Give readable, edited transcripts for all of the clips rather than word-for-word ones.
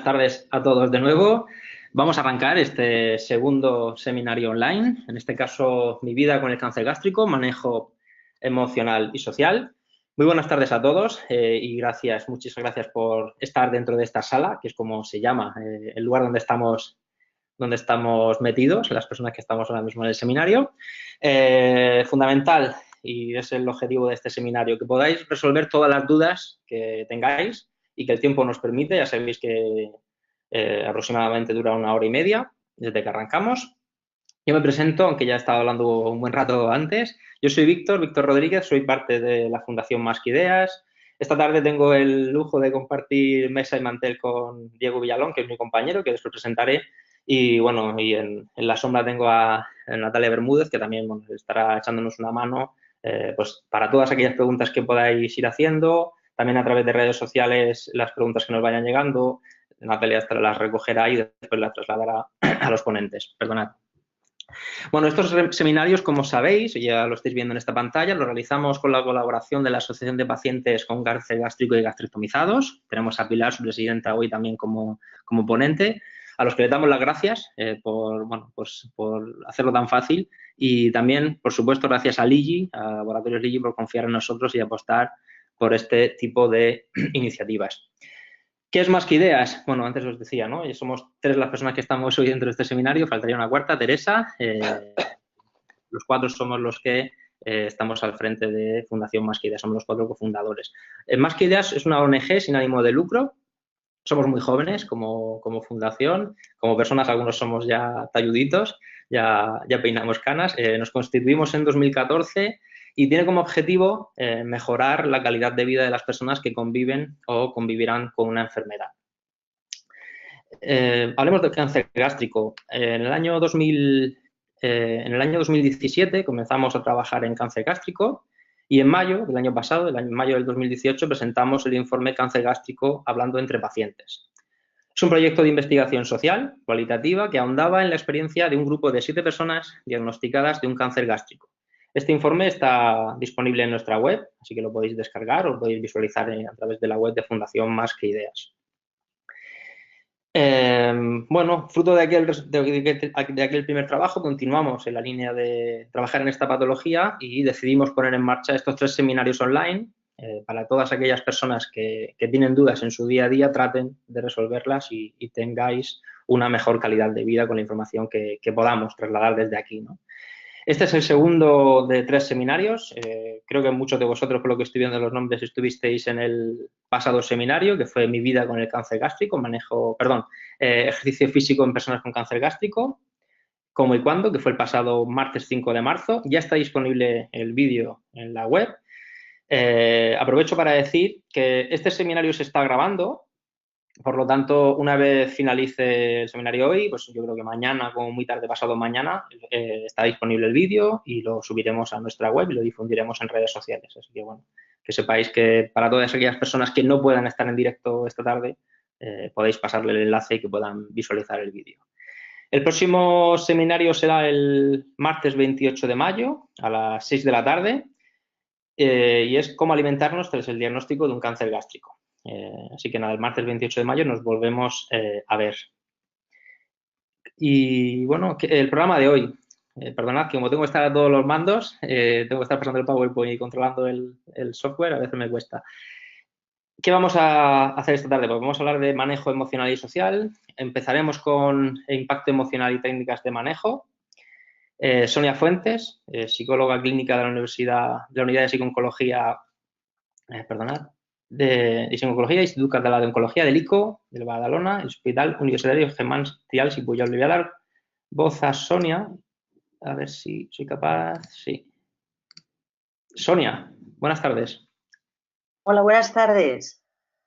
tardes a todos de nuevo. Vamos a arrancar este segundo seminario online, en este caso Mi vida con el cáncer gástrico, manejo emocional y social. Muy buenas tardes a todos y muchas gracias por estar dentro de esta sala, que es como se llama, el lugar donde estamos metidos, las personas que estamos ahora mismo en el seminario. Fundamental, y es el objetivo de este seminario, que podáis resolver todas las dudas que tengáis y que el tiempo nos permite. Ya sabéis que aproximadamente dura 1 hora y media desde que arrancamos. Yo me presento, aunque ya he estado hablando un buen rato antes. Yo soy Víctor Rodríguez, soy parte de la Fundación Más que Ideas. Esta tarde tengo el lujo de compartir mesa y mantel con Diego Villalón, que es mi compañero, que después presentaré. Y bueno, en la sombra tengo a Natalia Bermúdez, que también estará echándonos una mano pues para todas aquellas preguntas que podáis ir haciendo. También a través de redes sociales las preguntas que nos vayan llegando. Natalia las recogerá y después las trasladará a los ponentes. Perdonad. Bueno, estos seminarios, como sabéis, ya lo estáis viendo en esta pantalla, los realizamos con la colaboración de la Asociación de Pacientes con Cáncer Gástrico y Gastrectomizados. Tenemos a Pilar, su presidenta, hoy también como ponente, a los que le damos las gracias por hacerlo tan fácil y también, por supuesto, gracias a Ligi, a Laboratorios Ligi, por confiar en nosotros y apostar por este tipo de iniciativas. ¿Qué es Más que Ideas? Bueno, antes os decía, ¿no? Somos 3 las personas que estamos hoy dentro de este seminario, faltaría una cuarta, Teresa. Los 4 somos los que estamos al frente de Fundación Más que Ideas, somos los 4 cofundadores. Más que Ideas es una ONG sin ánimo de lucro. Somos muy jóvenes como fundación, como personas algunos somos ya talluditos, ya peinamos canas. Nos constituimos en 2014 y tiene como objetivo mejorar la calidad de vida de las personas que conviven o convivirán con una enfermedad. Hablemos del cáncer gástrico. En el año 2017 comenzamos a trabajar en cáncer gástrico y en mayo del año pasado, en mayo del 2018, presentamos el informe Cáncer gástrico hablando entre pacientes. Es un proyecto de investigación social, cualitativa, que ahondaba en la experiencia de un grupo de 7 personas diagnosticadas de un cáncer gástrico. Este informe está disponible en nuestra web, así que lo podéis descargar o lo podéis visualizar a través de la web de Fundación Más que Ideas. Bueno, fruto de aquel primer trabajo, continuamos en la línea de trabajar en esta patología y decidimos poner en marcha estos 3 seminarios online para todas aquellas personas que tienen dudas en su día a día, traten de resolverlas y tengáis una mejor calidad de vida con la información que podamos trasladar desde aquí, ¿no? Este es el segundo de 3 seminarios. Creo que muchos de vosotros, por lo que estoy viendo los nombres, estuvisteis en el pasado seminario, que fue Mi vida con el cáncer gástrico, ejercicio físico en personas con cáncer gástrico, cómo y cuándo, que fue el pasado martes 5 de marzo. Ya está disponible el vídeo en la web. Aprovecho para decir que este seminario se está grabando. Por lo tanto, una vez finalice el seminario hoy, pues yo creo que mañana, como muy tarde pasado mañana, está disponible el vídeo y lo subiremos a nuestra web y lo difundiremos en redes sociales. Así que, bueno, que sepáis que para todas aquellas personas que no puedan estar en directo esta tarde, podéis pasarle el enlace y que puedan visualizar el vídeo. El próximo seminario será el martes 28 de mayo a las 6 de la tarde y es cómo alimentarnos tras el diagnóstico de un cáncer gástrico. Así que nada, el martes 28 de mayo nos volvemos a ver. Y bueno, el programa de hoy. Perdonad, que como tengo que estar a todos los mandos, tengo que estar pasando el PowerPoint y controlando el software, a veces me cuesta. ¿Qué vamos a hacer esta tarde? Pues vamos a hablar de manejo emocional y social. Empezaremos con impacto emocional y técnicas de manejo. Sonia Fuentes, psicóloga clínica de la Unidad de Psico-Oncología, de Psicología, Instituto Català de Oncología del ICO, del Badalona, el Hospital Universitario Germán Trials y Pujol. Le voy a dar voz a Sonia, a ver si soy capaz. Sí. Sonia, buenas tardes. Hola, buenas tardes.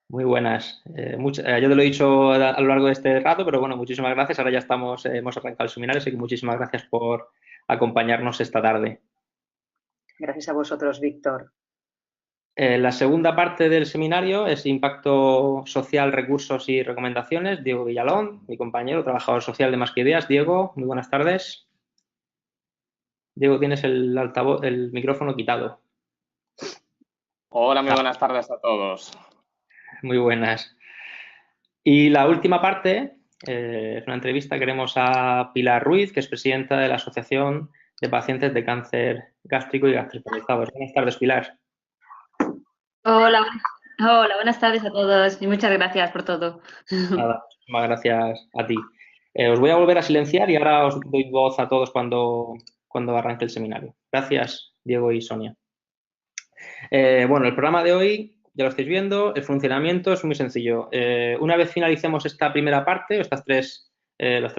Muy buenas. Yo te lo he dicho a lo largo de este rato, pero bueno, muchísimas gracias. Ahora ya hemos arrancado el seminario, así que muchísimas gracias por acompañarnos esta tarde. Gracias a vosotros, Víctor. La segunda parte del seminario es Impacto Social, Recursos y Recomendaciones. Diego Villalón, mi compañero, trabajador social de Más que Ideas. Diego, muy buenas tardes. Diego, tienes el micrófono quitado. Hola, muy buenas tardes a todos. Muy buenas. Y la última parte es una entrevista. Queremos a Pilar Ruiz, que es presidenta de la Asociación de Pacientes de Cáncer Gástrico y Gastrointestinal. Buenas tardes, Pilar. Hola, hola, buenas tardes a todos y muchas gracias por todo. Nada, muchísimas gracias a ti. Os voy a volver a silenciar y ahora os doy voz a todos cuando arranque el seminario. Gracias, Diego y Sonia. Bueno, el programa de hoy, ya lo estáis viendo, el funcionamiento es muy sencillo. Una vez finalicemos esta primera parte, los tres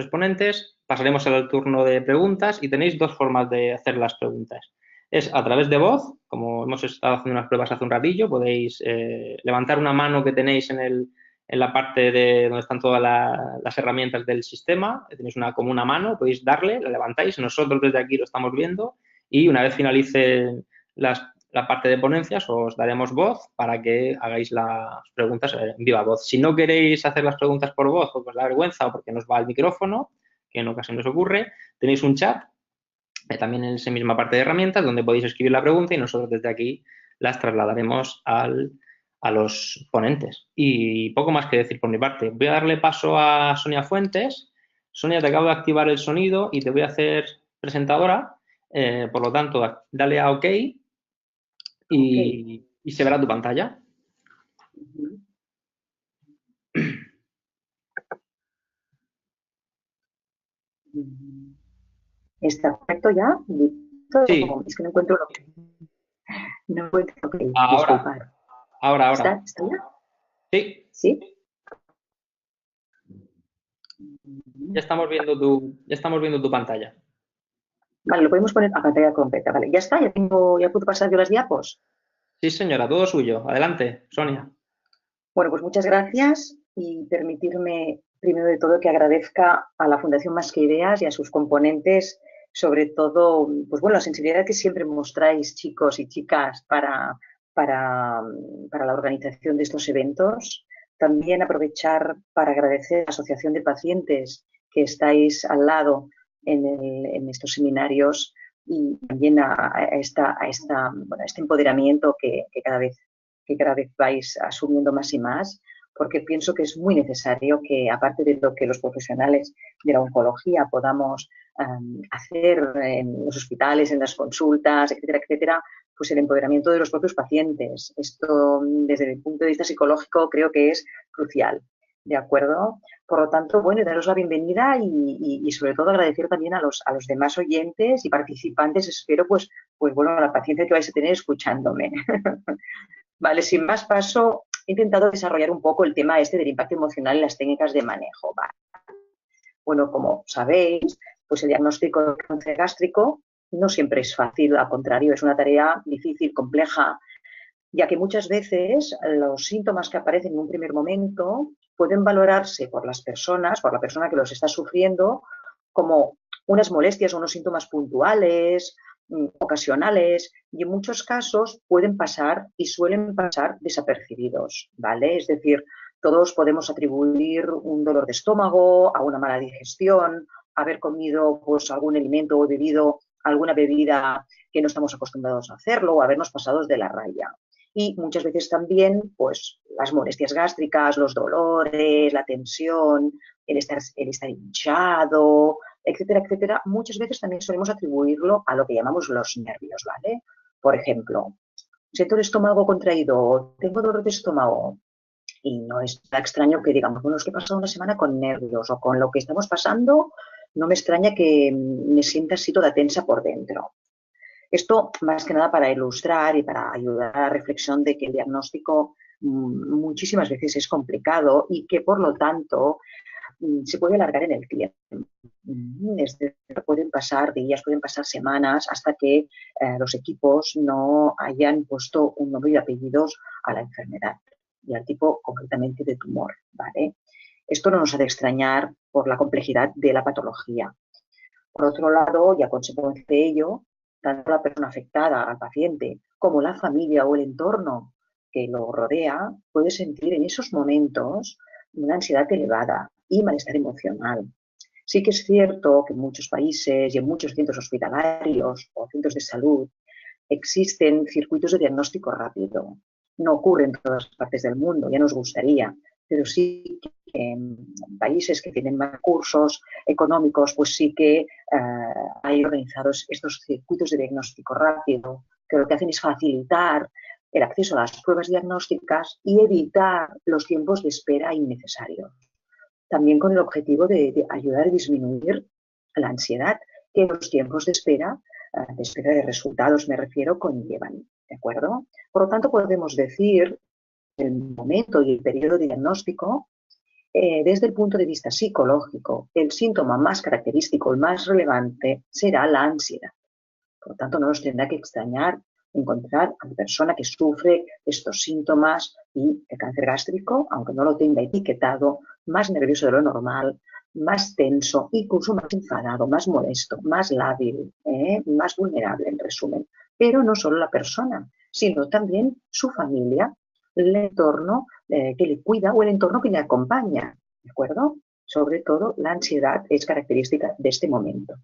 ponentes, pasaremos al turno de preguntas y tenéis dos formas de hacer las preguntas. Es a través de voz, como hemos estado haciendo unas pruebas hace un ratillo, podéis levantar una mano que tenéis en la parte de donde están todas las herramientas del sistema, tenéis como una mano, podéis darle, la levantáis, nosotros desde aquí lo estamos viendo y una vez finalicen la parte de ponencias os daremos voz para que hagáis las preguntas en viva voz. Si no queréis hacer las preguntas por voz porque os da vergüenza o porque nos va el micrófono, que en ocasiones ocurre, tenéis un chat también en esa misma parte de herramientas donde podéis escribir la pregunta y nosotros desde aquí las trasladaremos a los ponentes. Y poco más que decir por mi parte. Voy a darle paso a Sonia Fuentes. Sonia, te acabo de activar el sonido y te voy a hacer presentadora. Por lo tanto, dale a OK y se verá tu pantalla. ¿Está perfecto ya? Sí. Es que no encuentro lo que... No encuentro lo que... Ahora. Disculpar. Ahora. ¿Está ya? Sí. ¿Sí? Ya estamos viendo tu pantalla. Vale, lo podemos poner a pantalla completa. Vale, ya está, ya puedo pasar yo las diapos. Sí, señora, todo suyo. Adelante, Sonia. Bueno, pues muchas gracias y permitirme, primero de todo, que agradezca a la Fundación Más que Ideas y a sus componentes, sobre todo, pues bueno, la sensibilidad que siempre mostráis, chicos y chicas, para la organización de estos eventos. También aprovechar para agradecer a la Asociación de Pacientes que estáis al lado en estos seminarios y también a este empoderamiento que cada vez vais asumiendo más y más, porque pienso que es muy necesario que, aparte de lo que los profesionales de la oncología podamos hacer en los hospitales, en las consultas, etcétera, etcétera, pues el empoderamiento de los propios pacientes. Esto, desde el punto de vista psicológico, creo que es crucial. ¿De acuerdo? Por lo tanto, bueno, daros la bienvenida y sobre todo agradecer también a los demás oyentes y participantes. Espero, pues bueno, la paciencia que vais a tener escuchándome. Vale, sin más paso, he intentado desarrollar un poco el tema del impacto emocional y las técnicas de manejo. Vale. Bueno, como sabéis, pues el diagnóstico de cáncer gástrico no siempre es fácil, al contrario, es una tarea difícil, compleja, ya que muchas veces los síntomas que aparecen en un primer momento pueden valorarse por la persona que los está sufriendo, como unas molestias o unos síntomas puntuales, ocasionales, y en muchos casos pueden pasar y suelen pasar desapercibidos, ¿vale? Es decir, todos podemos atribuir un dolor de estómago a una mala digestión, haber comido pues algún alimento o bebido alguna bebida que no estamos acostumbrados a hacerlo o habernos pasado de la raya. Y muchas veces también, pues, las molestias gástricas, los dolores, la tensión, el estar hinchado, etcétera, etcétera, muchas veces también solemos atribuirlo a lo que llamamos los nervios, ¿vale? Por ejemplo, siento el estómago contraído, tengo dolor de estómago, y no es nada extraño que digamos, bueno, es que he pasado una semana con nervios o con lo que estamos pasando, no me extraña que me sienta así toda tensa por dentro. Esto, más que nada, para ilustrar y para ayudar a la reflexión de que el diagnóstico muchísimas veces es complicado y que, por lo tanto, se puede alargar en el tiempo. Es decir, pueden pasar días, pueden pasar semanas hasta que los equipos no hayan puesto un nombre y apellidos a la enfermedad y al tipo concretamente de tumor, ¿vale? Esto no nos ha de extrañar por la complejidad de la patología. Por otro lado, y a consecuencia de ello, tanto la persona afectada, al paciente, como la familia o el entorno que lo rodea, puede sentir en esos momentos una ansiedad elevada y malestar emocional. Sí que es cierto que en muchos países y en muchos centros hospitalarios o centros de salud existen circuitos de diagnóstico rápido. No ocurre en todas partes del mundo, ya nos gustaría, pero sí en países que tienen más recursos económicos, pues sí que hay organizados estos circuitos de diagnóstico rápido, que lo que hacen es facilitar el acceso a las pruebas diagnósticas y evitar los tiempos de espera innecesarios. También con el objetivo de ayudar a disminuir la ansiedad que los tiempos de espera de resultados, me refiero, conllevan. ¿De acuerdo? Por lo tanto, podemos decir el momento y el periodo diagnóstico, desde el punto de vista psicológico, el síntoma más característico, el más relevante, será la ansiedad. Por lo tanto, no nos tendrá que extrañar encontrar a la persona que sufre estos síntomas y el cáncer gástrico, aunque no lo tenga etiquetado, más nervioso de lo normal, más tenso, incluso más enfadado, más molesto, más lábil, más vulnerable, en resumen. Pero no solo la persona, sino también su familia, el entorno que le cuida o el entorno que le acompaña, ¿de acuerdo? Sobre todo, la ansiedad es característica de este momento,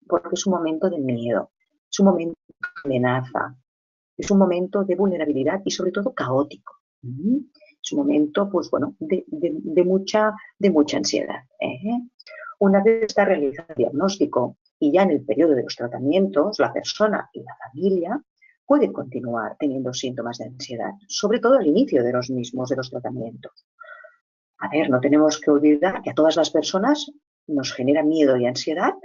porque es un momento de miedo, es un momento de amenaza, es un momento de vulnerabilidad y sobre todo caótico. Es un momento, pues bueno, de mucha ansiedad. Una vez está realizado el diagnóstico y ya en el periodo de los tratamientos, la persona y la familia pueden continuar teniendo síntomas de ansiedad, sobre todo al inicio de los mismos, de los tratamientos. A ver, no tenemos que olvidar que a todas las personas nos genera miedo y ansiedad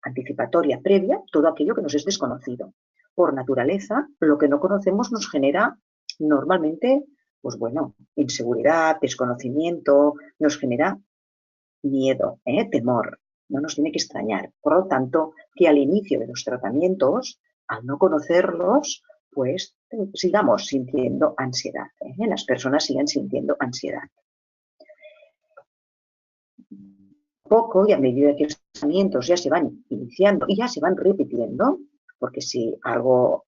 anticipatoria, previa, todo aquello que nos es desconocido. Por naturaleza, lo que no conocemos nos genera normalmente, pues bueno, inseguridad, desconocimiento, nos genera miedo, temor. No nos tiene que extrañar. Por lo tanto, que al inicio de los tratamientos, al no conocerlos, pues sigamos sintiendo ansiedad. Las personas siguen sintiendo ansiedad. Poco y a medida que los tratamientos ya se van iniciando y ya se van repitiendo, porque si algo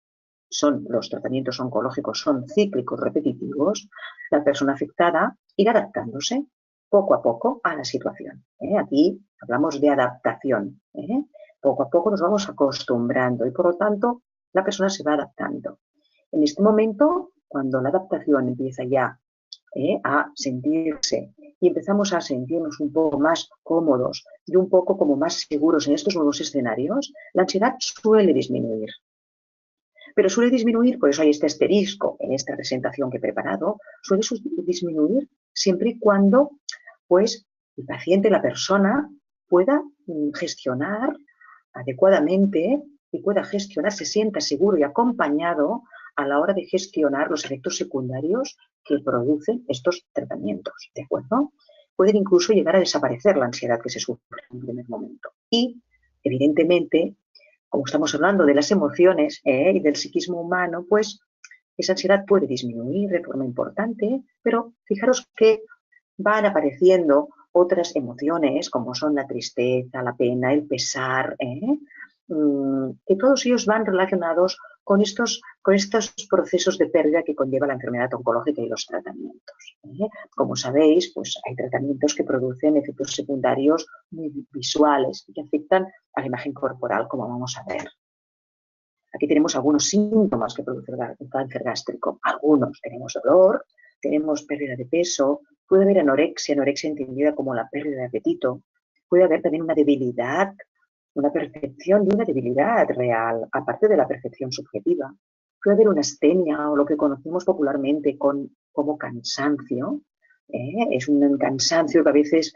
son los tratamientos oncológicos, son cíclicos repetitivos, la persona afectada irá adaptándose poco a poco a la situación. Aquí hablamos de adaptación. Poco a poco nos vamos acostumbrando y por lo tanto la persona se va adaptando. En este momento, cuando la adaptación empieza ya a sentirse y empezamos a sentirnos un poco más cómodos y un poco como más seguros en estos nuevos escenarios, la ansiedad suele disminuir. Pero suele disminuir, por eso hay este asterisco en esta presentación que he preparado, suele disminuir siempre y cuando pues, el paciente, la persona, pueda gestionar adecuadamente y pueda gestionar, se sienta seguro y acompañado a la hora de gestionar los efectos secundarios que producen estos tratamientos, ¿de acuerdo? Pueden incluso llegar a desaparecer la ansiedad que se sufre en un primer momento. Y, evidentemente, como estamos hablando de las emociones y del psiquismo humano, pues esa ansiedad puede disminuir de forma importante, pero fijaros que van apareciendo otras emociones como son la tristeza, la pena, el pesar, que todos ellos van relacionados con estos procesos de pérdida que conlleva la enfermedad oncológica y los tratamientos. Como sabéis, pues hay tratamientos que producen efectos secundarios muy visuales y que afectan a la imagen corporal, como vamos a ver. Aquí tenemos algunos síntomas que produce el cáncer gástrico. Algunos tenemos dolor, tenemos pérdida de peso, puede haber anorexia entendida como la pérdida de apetito, puede haber también una debilidad, una percepción de una debilidad real, aparte de la percepción subjetiva. Puede haber una astenia o lo que conocemos popularmente como cansancio. Es un cansancio que a veces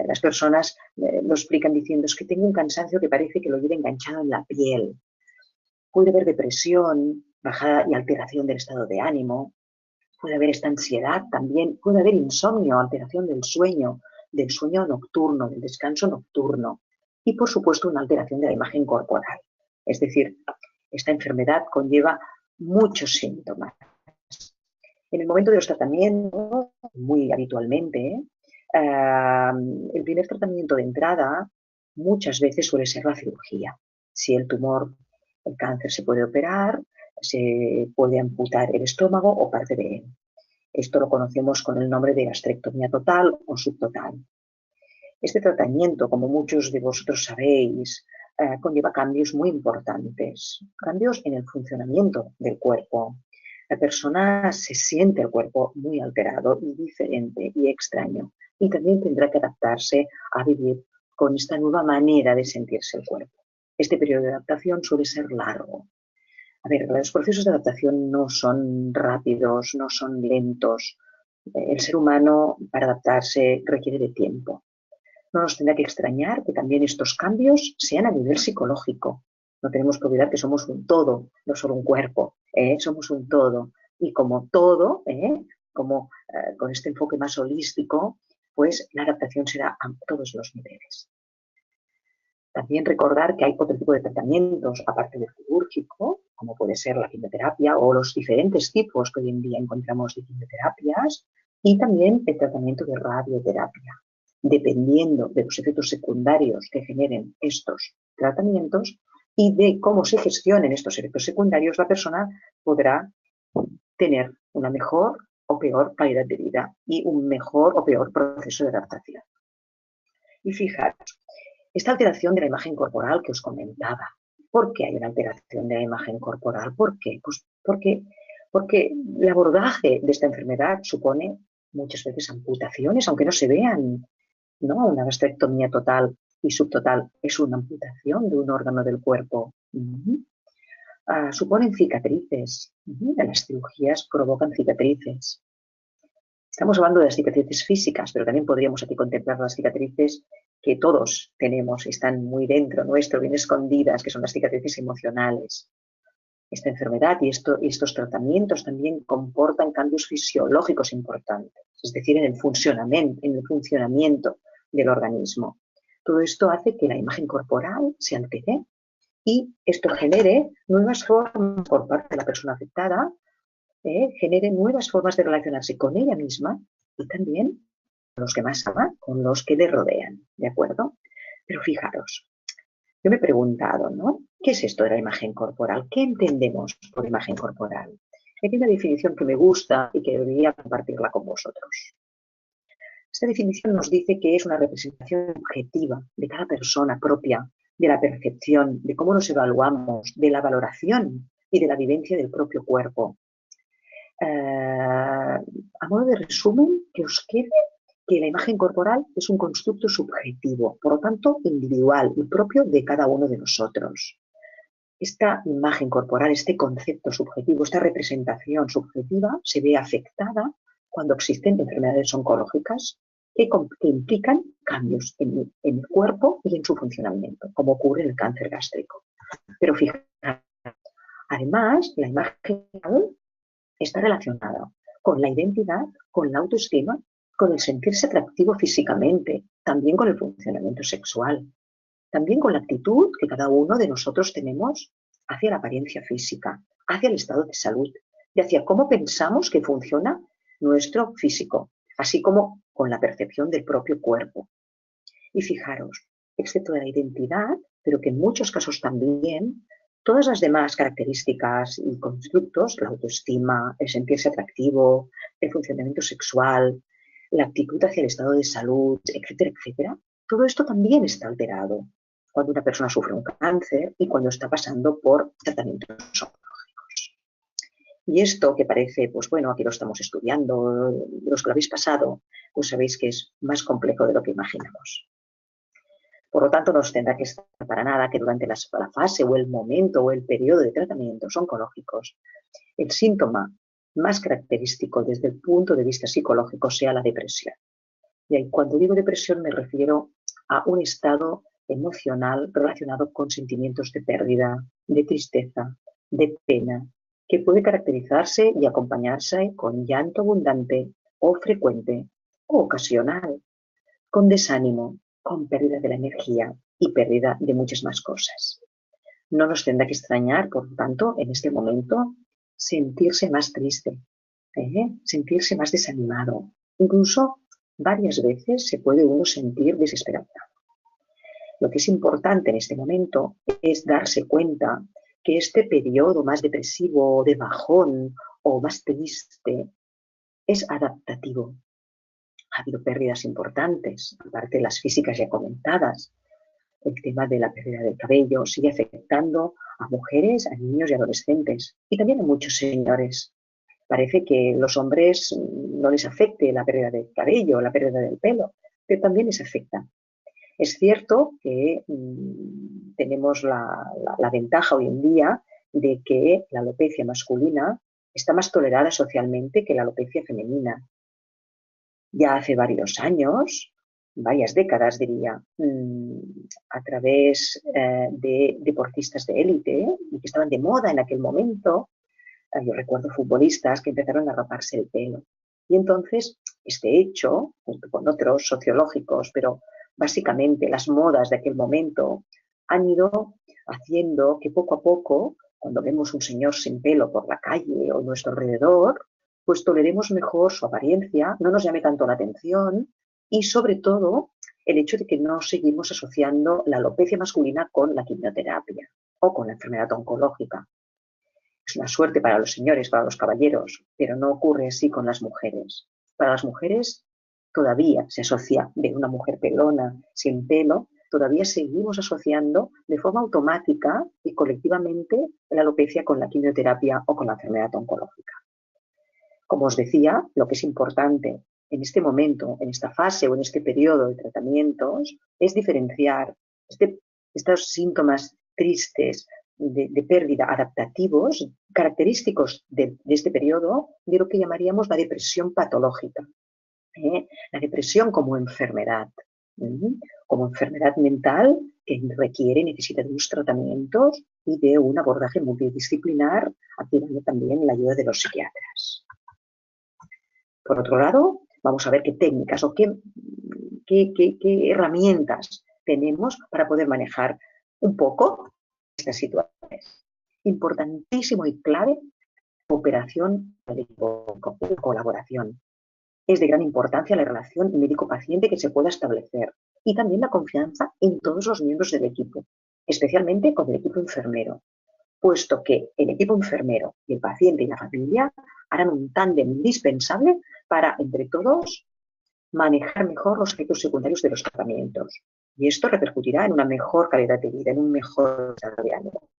las personas lo explican diciendo es que tengo un cansancio que parece que lo lleva enganchado en la piel. Puede haber depresión, bajada y alteración del estado de ánimo. Puede haber esta ansiedad también. Puede haber insomnio, alteración del sueño nocturno, del descanso nocturno. Y, por supuesto, una alteración de la imagen corporal. Es decir, esta enfermedad conlleva muchos síntomas. En el momento de los tratamientos, muy habitualmente, el primer tratamiento de entrada muchas veces suele ser la cirugía. Si el cáncer se puede operar, se puede amputar el estómago o parte de él. Esto lo conocemos con el nombre de gastrectomía total o subtotal. Este tratamiento, como muchos de vosotros sabéis, conlleva cambios muy importantes, cambios en el funcionamiento del cuerpo. La persona se siente el cuerpo muy alterado y diferente y extraño. y también tendrá que adaptarse a vivir con esta nueva manera de sentirse el cuerpo. Este periodo de adaptación suele ser largo. A ver, los procesos de adaptación no son rápidos, no son lentos. El ser humano, para adaptarse, requiere de tiempo. No nos tendrá que extrañar que también estos cambios sean a nivel psicológico. No tenemos que olvidar que somos un todo, no solo un cuerpo, somos un todo. Y como todo, con este enfoque más holístico, pues la adaptación será a todos los niveles. También recordar que hay otro tipo de tratamientos, aparte del quirúrgico, como puede ser la quimioterapia o los diferentes tipos que hoy en día encontramos de quimioterapias, y también el tratamiento de radioterapia. Dependiendo de los efectos secundarios que generen estos tratamientos y de cómo se gestionen estos efectos secundarios, la persona podrá tener una mejor o peor calidad de vida y un mejor o peor proceso de adaptación. Y fijaros, esta alteración de la imagen corporal que os comentaba, ¿por qué hay una alteración de la imagen corporal? ¿Por qué? Pues porque el abordaje de esta enfermedad supone muchas veces amputaciones, aunque no se vean, ¿no? Una mastectomía total y subtotal es una amputación de un órgano del cuerpo. Suponen cicatrices. Las cirugías provocan cicatrices. Estamos hablando de las cicatrices físicas, pero también podríamos aquí contemplar las cicatrices que todos tenemos, están muy dentro nuestro, bien escondidas, que son las cicatrices emocionales. Esta enfermedad y estos tratamientos también comportan cambios fisiológicos importantes, es decir, en el funcionamiento del organismo. Todo esto hace que la imagen corporal se altere y esto genere nuevas formas por parte de la persona afectada, genere nuevas formas de relacionarse con ella misma y también con los que más ama, con los que le rodean, ¿de acuerdo? Pero fijaros, yo me he preguntado, ¿no? ¿Qué es esto de la imagen corporal? ¿Qué entendemos por imagen corporal? Aquí hay una definición que me gusta y que debería compartirla con vosotros. Esta definición nos dice que es una representación objetiva de cada persona propia, de la percepción, de cómo nos evaluamos, de la valoración y de la vivencia del propio cuerpo. A modo de resumen, que os quede que la imagen corporal es un constructo subjetivo, por lo tanto individual y propio de cada uno de nosotros. Esta imagen corporal, este concepto subjetivo, esta representación subjetiva se ve afectada cuando existen enfermedades oncológicas que implican cambios en el cuerpo y en su funcionamiento, como ocurre en el cáncer gástrico. Pero fíjate, además, la imagen está relacionada con la identidad, con la autoestima, con el sentirse atractivo físicamente, también con el funcionamiento sexual, también con la actitud que cada uno de nosotros tenemos hacia la apariencia física, hacia el estado de salud y hacia cómo pensamos que funciona nuestro físico, así como con la percepción del propio cuerpo. Y fijaros, excepto de la identidad, pero que en muchos casos también, todas las demás características y constructos, la autoestima, el sentirse atractivo, el funcionamiento sexual, la actitud hacia el estado de salud, etcétera, etcétera, todo esto también está alterado cuando una persona sufre un cáncer y cuando está pasando por tratamientos oncológicos. Y esto que parece, pues bueno, aquí lo estamos estudiando, los que lo habéis pasado, pues sabéis que es más complejo de lo que imaginamos. Por lo tanto, no os tendrá que estar para nada que durante la fase o el momento o el periodo de tratamientos oncológicos, el síntoma más característico desde el punto de vista psicológico sea la depresión. Y cuando digo depresión me refiero a un estado emocional relacionado con sentimientos de pérdida, de tristeza, de pena, que puede caracterizarse y acompañarse con llanto abundante o frecuente o ocasional, con desánimo, con pérdida de la energía y pérdida de muchas más cosas. No nos tendrá que extrañar, por lo tanto, en este momento, sentirse más triste, sentirse más desanimado. Incluso varias veces se puede uno sentir desesperado. Lo que es importante en este momento es darse cuenta que este periodo más depresivo, de bajón o más triste es adaptativo. Ha habido pérdidas importantes, aparte de las físicas ya comentadas. El tema de la pérdida del cabello sigue afectando a mujeres, a niños y adolescentes y también a muchos señores. Parece que a los hombres no les afecte la pérdida del cabello, la pérdida del pelo, pero también les afecta. Es cierto que tenemos la ventaja hoy en día de que la alopecia masculina está más tolerada socialmente que la alopecia femenina. Ya hace varios años, varias décadas diría, a través de deportistas de élite y que estaban de moda en aquel momento, yo recuerdo futbolistas que empezaron a raparse el pelo. Y entonces este hecho, junto con otros sociológicos, pero básicamente las modas de aquel momento, han ido haciendo que poco a poco, cuando vemos un señor sin pelo por la calle o a nuestro alrededor, pues toleremos mejor su apariencia, no nos llame tanto la atención y sobre todo el hecho de que no seguimos asociando la alopecia masculina con la quimioterapia o con la enfermedad oncológica. Es una suerte para los señores, para los caballeros, pero no ocurre así con las mujeres. Para las mujeres todavía se asocia de una mujer pelona, sin pelo, todavía seguimos asociando de forma automática y colectivamente la alopecia con la quimioterapia o con la enfermedad oncológica. Como os decía, lo que es importante en este momento, en esta fase o en este periodo de tratamientos, es diferenciar estos síntomas tristes de pérdida adaptativos, característicos de este periodo, de lo que llamaríamos la depresión patológica. La depresión como enfermedad mental que requiere, necesita de unos tratamientos y de un abordaje multidisciplinar, activando también la ayuda de los psiquiatras. Por otro lado, vamos a ver qué técnicas o qué herramientas tenemos para poder manejar un poco estas situaciones. Importantísimo y clave, cooperación y colaboración. Es de gran importancia la relación médico-paciente que se pueda establecer y también la confianza en todos los miembros del equipo, especialmente con el equipo enfermero, puesto que el equipo enfermero y el paciente y la familia harán un tándem indispensable para, entre todos, manejar mejor los efectos secundarios de los tratamientos. Y esto repercutirá en una mejor calidad de vida, en un mejor estado de ánimo.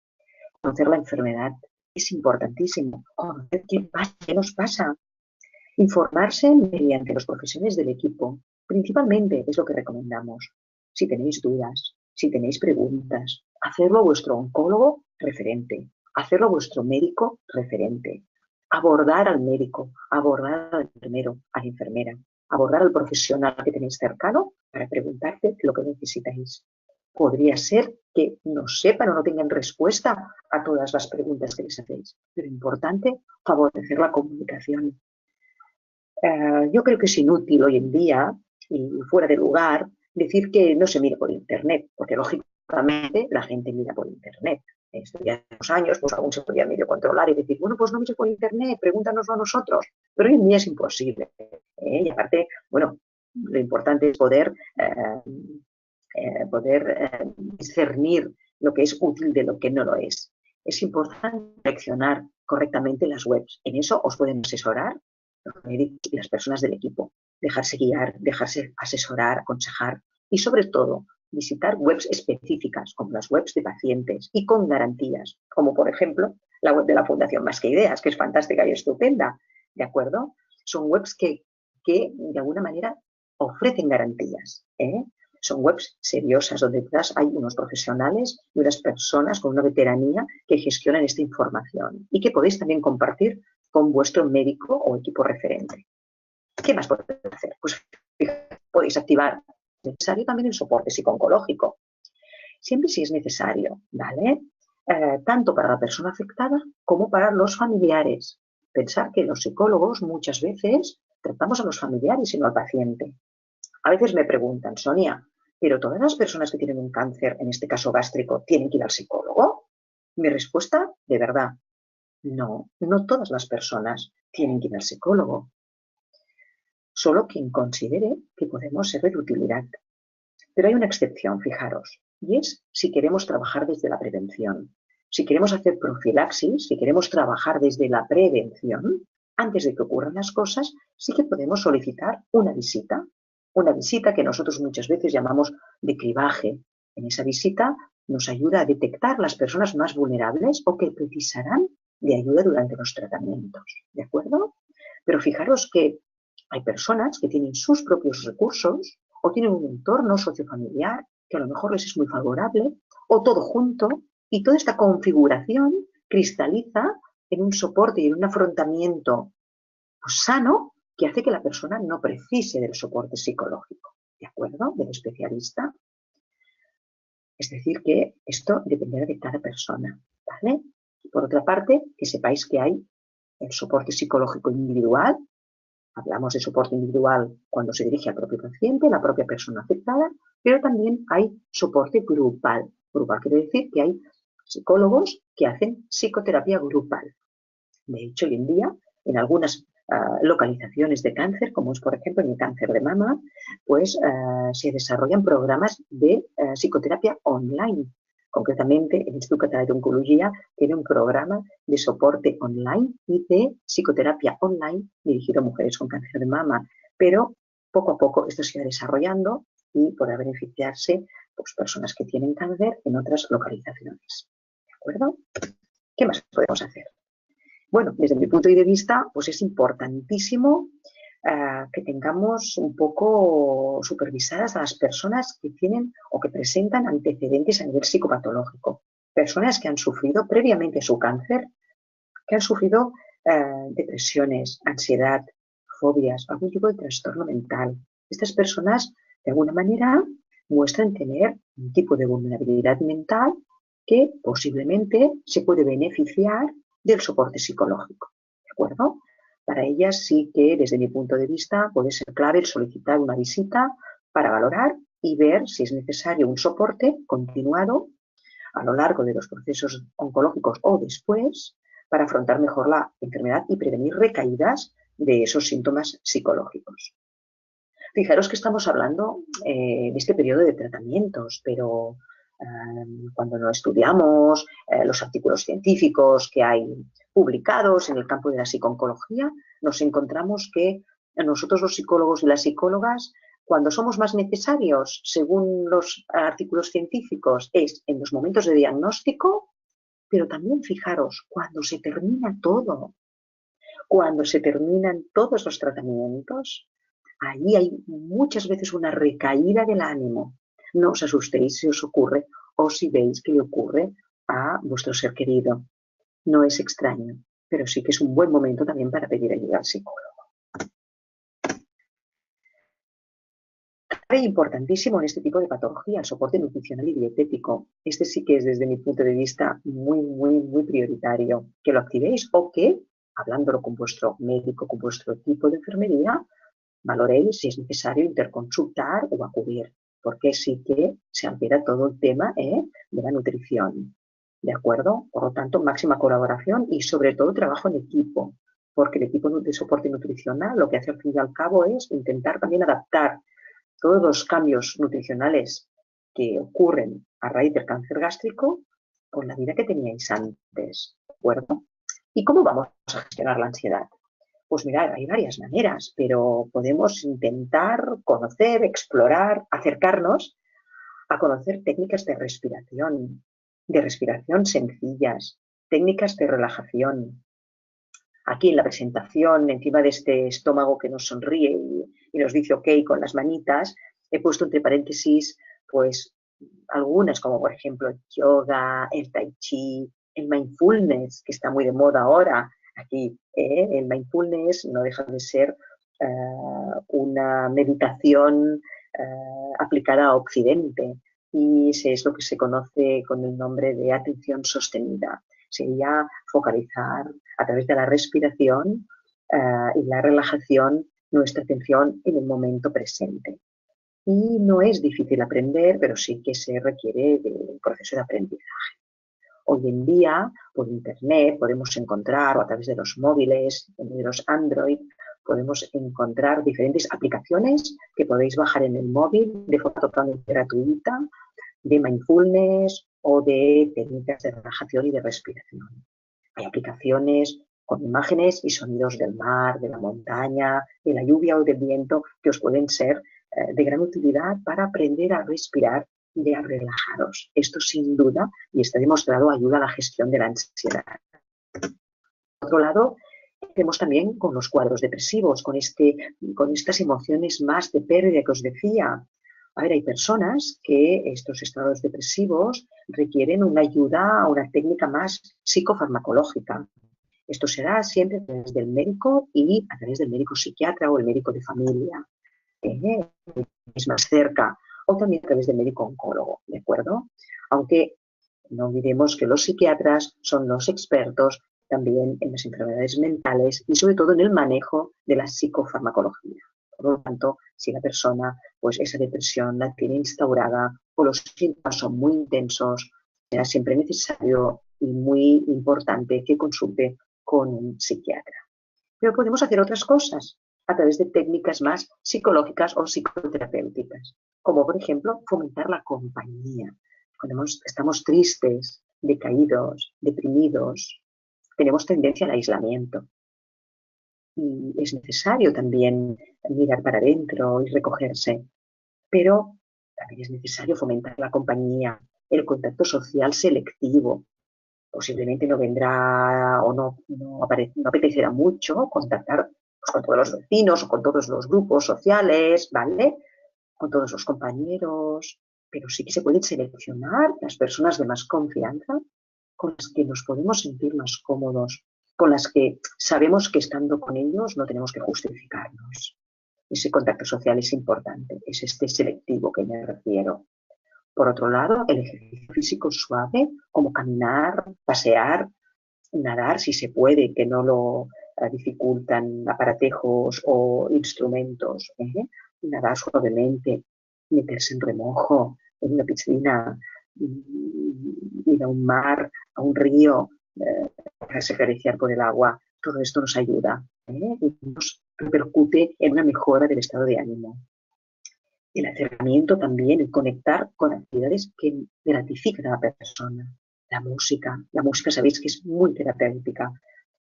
Conocer la enfermedad es importantísimo. Conocer qué nos pasa. Informarse mediante los profesionales del equipo. Principalmente es lo que recomendamos. Si tenéis dudas, si tenéis preguntas, hacerlo a vuestro oncólogo referente, hacerlo a vuestro médico referente. Abordar al médico, abordar al enfermero, a la enfermera, abordar al profesional que tenéis cercano para preguntarte lo que necesitáis. Podría ser que no sepan o no tengan respuesta a todas las preguntas que les hacéis, pero importante favorecer la comunicación. Yo creo que es inútil hoy en día y fuera de lugar decir que no se mire por Internet, porque lógicamente la gente mira por Internet. Esto ya hace unos años, pues aún se podía medio controlar y decir, bueno, pues no mires por Internet, pregúntanoslo a nosotros. Pero hoy en día es imposible. Y aparte, bueno, lo importante es poder discernir lo que es útil de lo que no lo es. Es importante seleccionar correctamente las webs. En eso os pueden asesorar los médicos y las personas del equipo. Dejarse guiar, dejarse asesorar, aconsejar y sobre todo visitar webs específicas como las webs de pacientes y con garantías, como por ejemplo la web de la Fundación Más que Ideas, que es fantástica y estupenda, ¿de acuerdo? Son webs que de alguna manera ofrecen garantías, Son webs seriosas donde detrás hay unos profesionales y unas personas con una veteranía que gestionan esta información y que podéis también compartir con vuestro médico o equipo referente. ¿Qué más podéis hacer? Pues podéis activar, es necesario también el soporte psico-oncológico. Siempre si es necesario, ¿vale? Tanto para la persona afectada como para los familiares. Pensar que los psicólogos muchas veces tratamos a los familiares y no al paciente. A veces me preguntan, Sonia, ¿pero todas las personas que tienen un cáncer, en este caso gástrico, tienen que ir al psicólogo? Mi respuesta, de verdad, no todas las personas tienen que ir al psicólogo. Solo quien considere que podemos ser de utilidad. Pero hay una excepción, fijaros, y es si queremos trabajar desde la prevención. Si queremos hacer profilaxis, si queremos trabajar desde la prevención, antes de que ocurran las cosas, sí que podemos solicitar una visita que nosotros muchas veces llamamos de cribaje. En esa visita nos ayuda a detectar las personas más vulnerables o que precisarán de ayuda durante los tratamientos, ¿de acuerdo? Pero fijaros que hay personas que tienen sus propios recursos o tienen un entorno sociofamiliar que a lo mejor les es muy favorable, o todo junto, y toda esta configuración cristaliza en un soporte y en un afrontamiento pues, sano que hace que la persona no precise del soporte psicológico, ¿de acuerdo? Del especialista. Es decir, que esto dependerá de cada persona, ¿vale? Y por otra parte, que sepáis que hay el soporte psicológico individual. Hablamos de soporte individual cuando se dirige al propio paciente, la propia persona afectada, pero también hay soporte grupal. Grupal quiere decir que hay psicólogos que hacen psicoterapia grupal. De hecho, hoy en día, en algunas localizaciones de cáncer, como es por ejemplo en el cáncer de mama, pues se desarrollan programas de psicoterapia online. Concretamente, el Instituto Català d'Oncologia tiene un programa de soporte online y de psicoterapia online dirigido a mujeres con cáncer de mama. Pero poco a poco esto se va desarrollando y podrá beneficiarse pues, personas que tienen cáncer en otras localizaciones. ¿De acuerdo? ¿Qué más podemos hacer? Bueno, desde mi punto de vista, pues es importantísimo que tengamos un poco supervisadas a las personas que tienen o que presentan antecedentes a nivel psicopatológico. Personas que han sufrido previamente su cáncer, que han sufrido depresiones, ansiedad, fobias, algún tipo de trastorno mental. Estas personas, de alguna manera, muestran tener un tipo de vulnerabilidad mental que posiblemente se puede beneficiar del soporte psicológico, ¿de acuerdo? Para ellas sí que, desde mi punto de vista, puede ser clave el solicitar una visita para valorar y ver si es necesario un soporte continuado a lo largo de los procesos oncológicos o después para afrontar mejor la enfermedad y prevenir recaídas de esos síntomas psicológicos. Fijaros que estamos hablando de este periodo de tratamientos, pero cuando no estudiamos los artículos científicos que hay publicados en el campo de la psicooncología, nos encontramos que nosotros los psicólogos y las psicólogas, cuando somos más necesarios, según los artículos científicos, es en los momentos de diagnóstico, pero también fijaros, cuando se termina todo, cuando se terminan todos los tratamientos, ahí hay muchas veces una recaída del ánimo. No os asustéis si os ocurre o si veis que le ocurre a vuestro ser querido. No es extraño, pero sí que es un buen momento también para pedir ayuda al psicólogo. Es importantísimo en este tipo de patología el soporte nutricional y dietético. Este sí que es desde mi punto de vista muy prioritario. Que lo activéis o que, hablándolo con vuestro médico, con vuestro equipo de enfermería, valoréis si es necesario interconsultar o acudir, porque sí que se altera todo el tema de la nutrición. ¿De acuerdo? Por lo tanto, máxima colaboración y sobre todo trabajo en equipo, porque el equipo de soporte nutricional lo que hace al fin y al cabo es intentar también adaptar todos los cambios nutricionales que ocurren a raíz del cáncer gástrico con la vida que teníais antes. ¿De acuerdo? ¿Y cómo vamos a gestionar la ansiedad? Pues mirad, hay varias maneras, pero podemos intentar conocer, explorar, acercarnos a conocer técnicas de respiración sencillas, técnicas de relajación. Aquí en la presentación, encima de este estómago que nos sonríe y nos dice ok con las manitas, he puesto entre paréntesis pues algunas, como por ejemplo el yoga, el tai chi, el mindfulness, que está muy de moda ahora. Aquí el mindfulness no deja de ser una meditación aplicada a Occidente y es lo que se conoce con el nombre de atención sostenida. Sería focalizar a través de la respiración y la relajación nuestra atención en el momento presente. Y no es difícil aprender, pero sí que se requiere de un proceso de aprendizaje. Hoy en día, por internet, podemos encontrar, o a través de los móviles, de los Android, podemos encontrar diferentes aplicaciones que podéis bajar en el móvil de forma totalmente gratuita, de mindfulness o de técnicas de relajación y de respiración. Hay aplicaciones con imágenes y sonidos del mar, de la montaña, de la lluvia o del viento que os pueden ser de gran utilidad para aprender a respirar y a relajaros. Esto sin duda, y está demostrado, ayuda a la gestión de la ansiedad. otro lado, hacemos también con los cuadros depresivos, con estas emociones más de pérdida que os decía. A ver, hay personas que estos estados depresivos requieren una ayuda, una técnica más psicofarmacológica. Esto será siempre a través del médico y a través del médico psiquiatra o el médico de familia, que es más cerca, o también a través del médico oncólogo, ¿de acuerdo? Aunque no olvidemos que los psiquiatras son los expertos también en las enfermedades mentales y sobre todo en el manejo de la psicofarmacología. Por lo tanto, si la persona, pues esa depresión la tiene instaurada o los síntomas son muy intensos, será siempre necesario y muy importante que consulte con un psiquiatra. Pero podemos hacer otras cosas a través de técnicas más psicológicas o psicoterapéuticas, como por ejemplo fomentar la compañía. Cuando estamos tristes, decaídos, deprimidos, tenemos tendencia al aislamiento. Y es necesario también mirar para adentro y recogerse, pero también es necesario fomentar la compañía, el contacto social selectivo. Posiblemente no vendrá o no apetecerá mucho contactar pues, con todos los vecinos o con todos los grupos sociales, ¿vale? Con todos los compañeros, pero sí que se pueden seleccionar las personas de más confianza con las que nos podemos sentir más cómodos, con las que sabemos que estando con ellos no tenemos que justificarnos. Ese contacto social es importante, es este selectivo que me refiero. Por otro lado, el ejercicio físico suave, como caminar, pasear, nadar si se puede, que no lo dificultan aparatejos o instrumentos. Nadar suavemente, meterse en remojo, en una piscina, ir a un mar, a un río, dejarse acariciar por el agua. Todo esto nos ayuda y nos repercute en una mejora del estado de ánimo. El acercamiento también, el conectar con actividades que gratifican a la persona. La música sabéis que es muy terapéutica.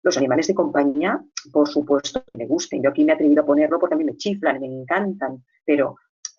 Los animales de compañía, por supuesto, me gusten. Yo aquí me he atrevido a ponerlo porque a mí me chiflan, me encantan, pero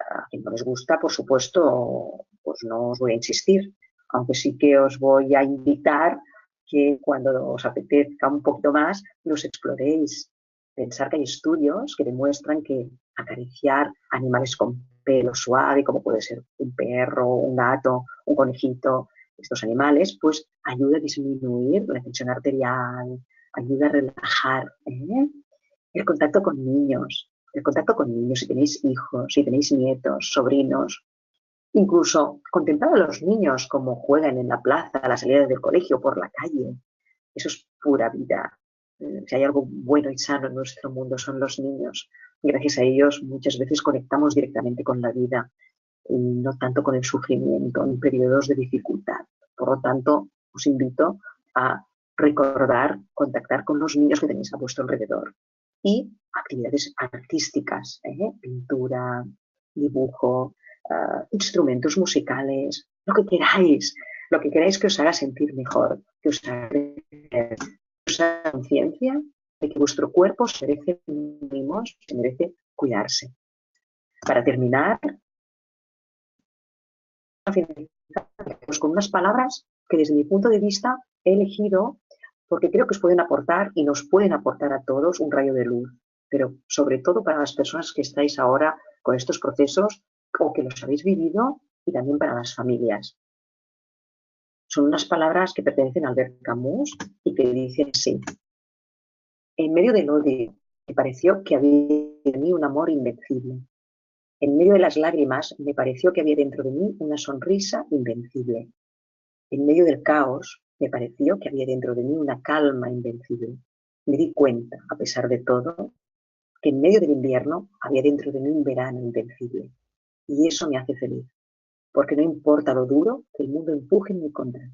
a quien no les gusta, por supuesto, pues no os voy a insistir. Aunque sí que os voy a invitar que cuando os apetezca un poquito más, los exploréis. Pensar que hay estudios que demuestran que acariciar animales con pelo suave, como puede ser un perro, un gato, un conejito, estos animales, pues ayuda a disminuir la tensión arterial, ayuda a relajar. El contacto con niños, si tenéis hijos, si tenéis nietos, sobrinos, incluso contemplar a los niños como juegan en la plaza, a la salida del colegio, por la calle. Eso es pura vida. Si hay algo bueno y sano en nuestro mundo son los niños. Gracias a ellos muchas veces conectamos directamente con la vida y no tanto con el sufrimiento en periodos de dificultad. Por lo tanto, os invito a recordar, contactar con los niños que tenéis a vuestro alrededor. Y actividades artísticas, pintura, dibujo, instrumentos musicales, lo que queráis que os haga sentir mejor, que os haga conciencia de que vuestro cuerpo se merece mimos, se merece cuidarse. Para terminar, pues con unas palabras que desde mi punto de vista he elegido porque creo que os pueden aportar y nos pueden aportar a todos un rayo de luz, pero sobre todo para las personas que estáis ahora con estos procesos o que los habéis vivido y también para las familias. Son unas palabras que pertenecen a Albert Camus y que dicen así: en medio del odio me pareció que había en mí un amor invencible. En medio de las lágrimas me pareció que había dentro de mí una sonrisa invencible. En medio del caos me pareció que había dentro de mí una calma invencible. Me di cuenta, a pesar de todo, que en medio del invierno había dentro de mí un verano invencible. Y eso me hace feliz, porque no importa lo duro que el mundo empuje en mi contra.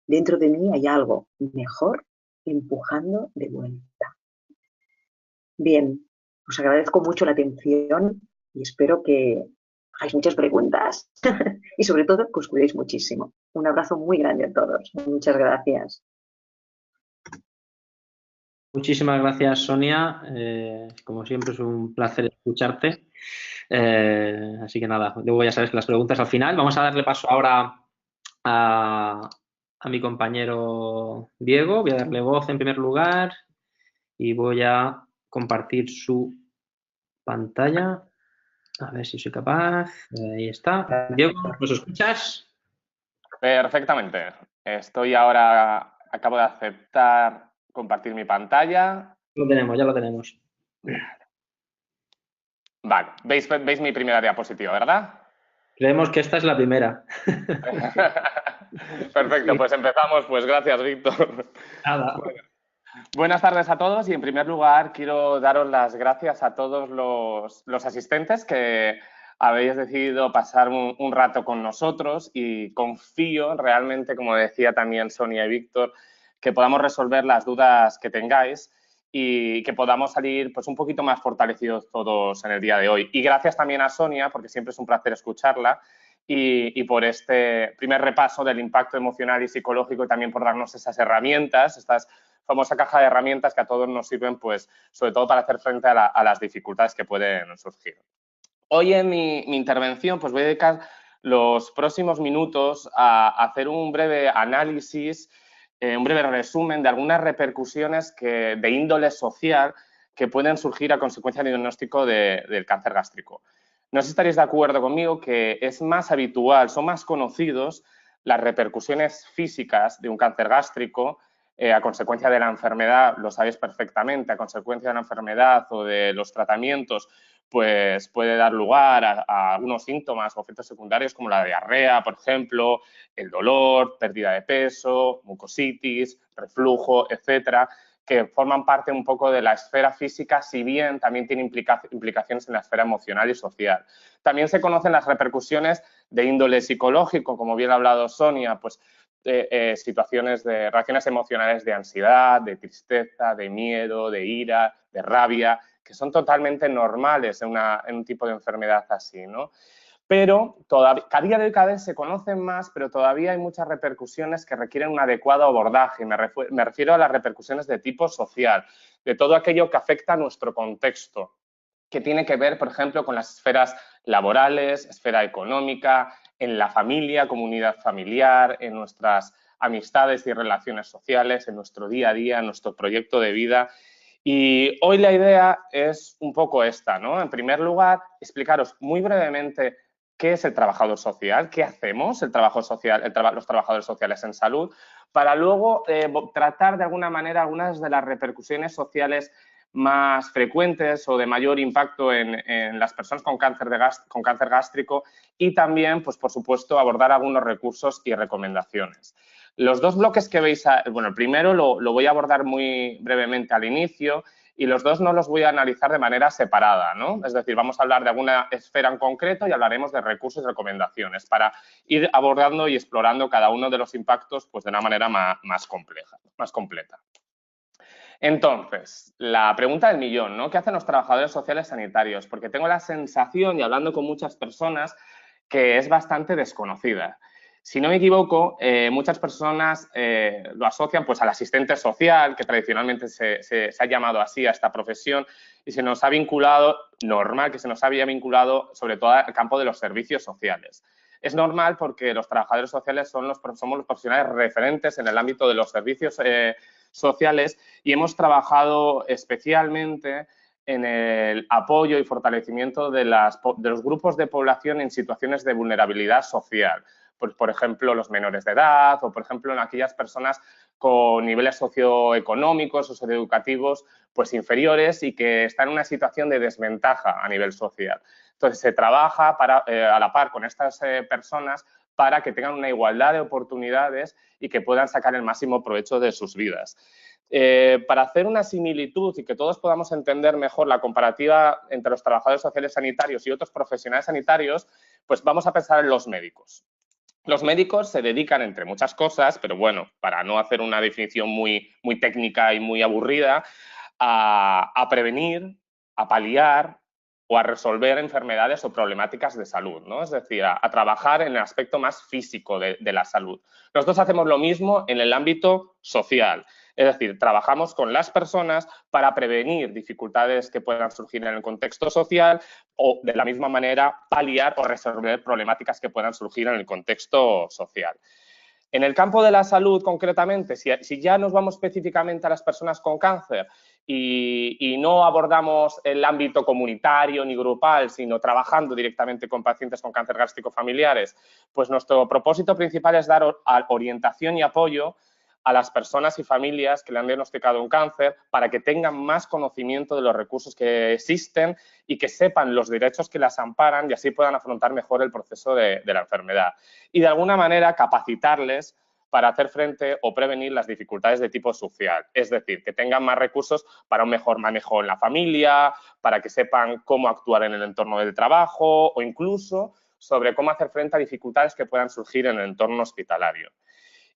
Dentro de mí hay algo mejor empujando de vuelta. Bien, os agradezco mucho la atención y espero que hagáis muchas preguntas y sobre todo que os cuidéis muchísimo. Un abrazo muy grande a todos. Muchas gracias. Muchísimas gracias, Sonia. Como siempre es un placer escucharte. Así que nada, luego ya sabes que las preguntas al final. Vamos a darle paso ahora a mi compañero Diego. Voy a darle voz en primer lugar y voy a compartir su pantalla. A ver si soy capaz. Ahí está. Diego, ¿nos escuchas? Perfectamente. Estoy ahora, acabo de aceptar compartir mi pantalla. Lo tenemos, ya lo tenemos. Vale, veis mi primera diapositiva, ¿verdad? Creemos que esta es la primera. Perfecto, pues empezamos. Pues gracias, Víctor. Nada. Buenas tardes a todos y en primer lugar quiero daros las gracias a todos los asistentes que habéis decidido pasar un rato con nosotros y confío realmente, como decía también Sonia y Víctor, que podamos resolver las dudas que tengáis y que podamos salir pues un poquito más fortalecidos todos en el día de hoy. Y gracias también a Sonia, porque siempre es un placer escucharla y por este primer repaso del impacto emocional y psicológico y también por darnos esas herramientas, estas famosa caja de herramientas que a todos nos sirven, pues, sobre todo para hacer frente a las dificultades que pueden surgir. Hoy en mi intervención, pues voy a dedicar los próximos minutos a hacer un breve análisis, un breve resumen de algunas repercusiones de índole social que pueden surgir a consecuencia del diagnóstico del cáncer gástrico. No sé si estaréis de acuerdo conmigo que es más habitual, son más conocidos las repercusiones físicas de un cáncer gástrico a consecuencia de la enfermedad, lo sabéis perfectamente, a consecuencia de la enfermedad o de los tratamientos, pues puede dar lugar a algunos síntomas o efectos secundarios como la diarrea, por ejemplo, el dolor, pérdida de peso, mucositis, reflujo, etcétera, que forman parte un poco de la esfera física, si bien también tiene implicaciones en la esfera emocional y social. También se conocen las repercusiones de índole psicológico, como bien ha hablado Sonia, pues situaciones de reacciones emocionales de ansiedad, de tristeza, de miedo, de ira, de rabia, que son totalmente normales en un tipo de enfermedad así, ¿no? Pero a día de hoy cada vez se conocen más, pero todavía hay muchas repercusiones que requieren un adecuado abordaje. Me refiero a las repercusiones de tipo social, de todo aquello que afecta a nuestro contexto, que tiene que ver, por ejemplo, con las esferas laborales, esfera económica, en la familia, comunidad familiar, en nuestras amistades y relaciones sociales, en nuestro día a día, en nuestro proyecto de vida. Y hoy la idea es un poco esta, ¿no? En primer lugar, explicaros muy brevemente qué es el trabajador social, qué hacemos el trabajo social, los trabajadores sociales en salud, para luego tratar de alguna manera algunas de las repercusiones sociales más frecuentes o de mayor impacto en las personas con cáncer gástrico y también, pues por supuesto, abordar algunos recursos y recomendaciones. Los dos bloques que veis, bueno, el primero lo voy a abordar muy brevemente al inicio y los dos no los voy a analizar de manera separada, ¿no? Es decir, vamos a hablar de alguna esfera en concreto y hablaremos de recursos y recomendaciones para ir abordando y explorando cada uno de los impactos pues, de una manera más compleja, más completa. Entonces, la pregunta del millón, ¿no? ¿Qué hacen los trabajadores sociales sanitarios? Porque tengo la sensación, y hablando con muchas personas, que es bastante desconocida. Si no me equivoco, muchas personas lo asocian pues, al asistente social, que tradicionalmente se ha llamado así a esta profesión, y se nos ha vinculado, normal que se nos había vinculado sobre todo al campo de los servicios sociales. Es normal porque los trabajadores sociales somos los profesionales referentes en el ámbito de los servicios sociales y hemos trabajado especialmente en el apoyo y fortalecimiento de los grupos de población en situaciones de vulnerabilidad social. Por ejemplo, los menores de edad o, por ejemplo, en aquellas personas con niveles socioeconómicos o socioeducativos pues, inferiores y que están en una situación de desventaja a nivel social. Entonces, se trabaja a la par con estas personas para que tengan una igualdad de oportunidades y que puedan sacar el máximo provecho de sus vidas. Para hacer una similitud y que todos podamos entender mejor la comparativa entre los trabajadores sociales sanitarios y otros profesionales sanitarios, pues vamos a pensar en los médicos. Los médicos se dedican, entre muchas cosas, pero bueno, para no hacer una definición muy técnica y muy aburrida, a prevenir, a paliar o a resolver enfermedades o problemáticas de salud, ¿no? Es decir, a trabajar en el aspecto más físico de la salud. Nosotros hacemos lo mismo en el ámbito social. Es decir, trabajamos con las personas para prevenir dificultades que puedan surgir en el contexto social o, de la misma manera, paliar o resolver problemáticas que puedan surgir en el contexto social. En el campo de la salud, concretamente, si ya nos vamos específicamente a las personas con cáncer y no abordamos el ámbito comunitario ni grupal, sino trabajando directamente con pacientes con cáncer gástrico familiares, pues nuestro propósito principal es dar orientación y apoyo a las personas y familias que le han diagnosticado un cáncer para que tengan más conocimiento de los recursos que existen y que sepan los derechos que las amparan y así puedan afrontar mejor el proceso de la enfermedad. Y de alguna manera capacitarles para hacer frente o prevenir las dificultades de tipo social. Es decir, que tengan más recursos para un mejor manejo en la familia, para que sepan cómo actuar en el entorno del trabajo o incluso sobre cómo hacer frente a dificultades que puedan surgir en el entorno hospitalario.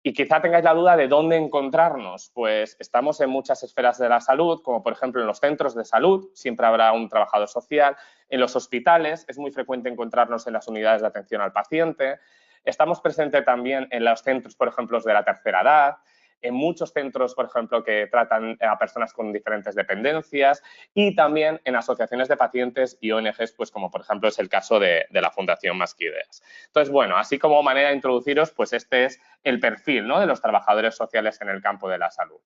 Y quizá tengáis la duda de dónde encontrarnos. Pues estamos en muchas esferas de la salud, como por ejemplo en los centros de salud, siempre habrá un trabajador social. En los hospitales es muy frecuente encontrarnos en las unidades de atención al paciente. Estamos presentes también en los centros, por ejemplo, de la tercera edad, en muchos centros, por ejemplo, que tratan a personas con diferentes dependencias y también en asociaciones de pacientes y ONGs, pues como por ejemplo es el caso de la Fundación Más que Ideas. Entonces, bueno, así como manera de introduciros, pues este es el perfil, ¿no?, de los trabajadores sociales en el campo de la salud.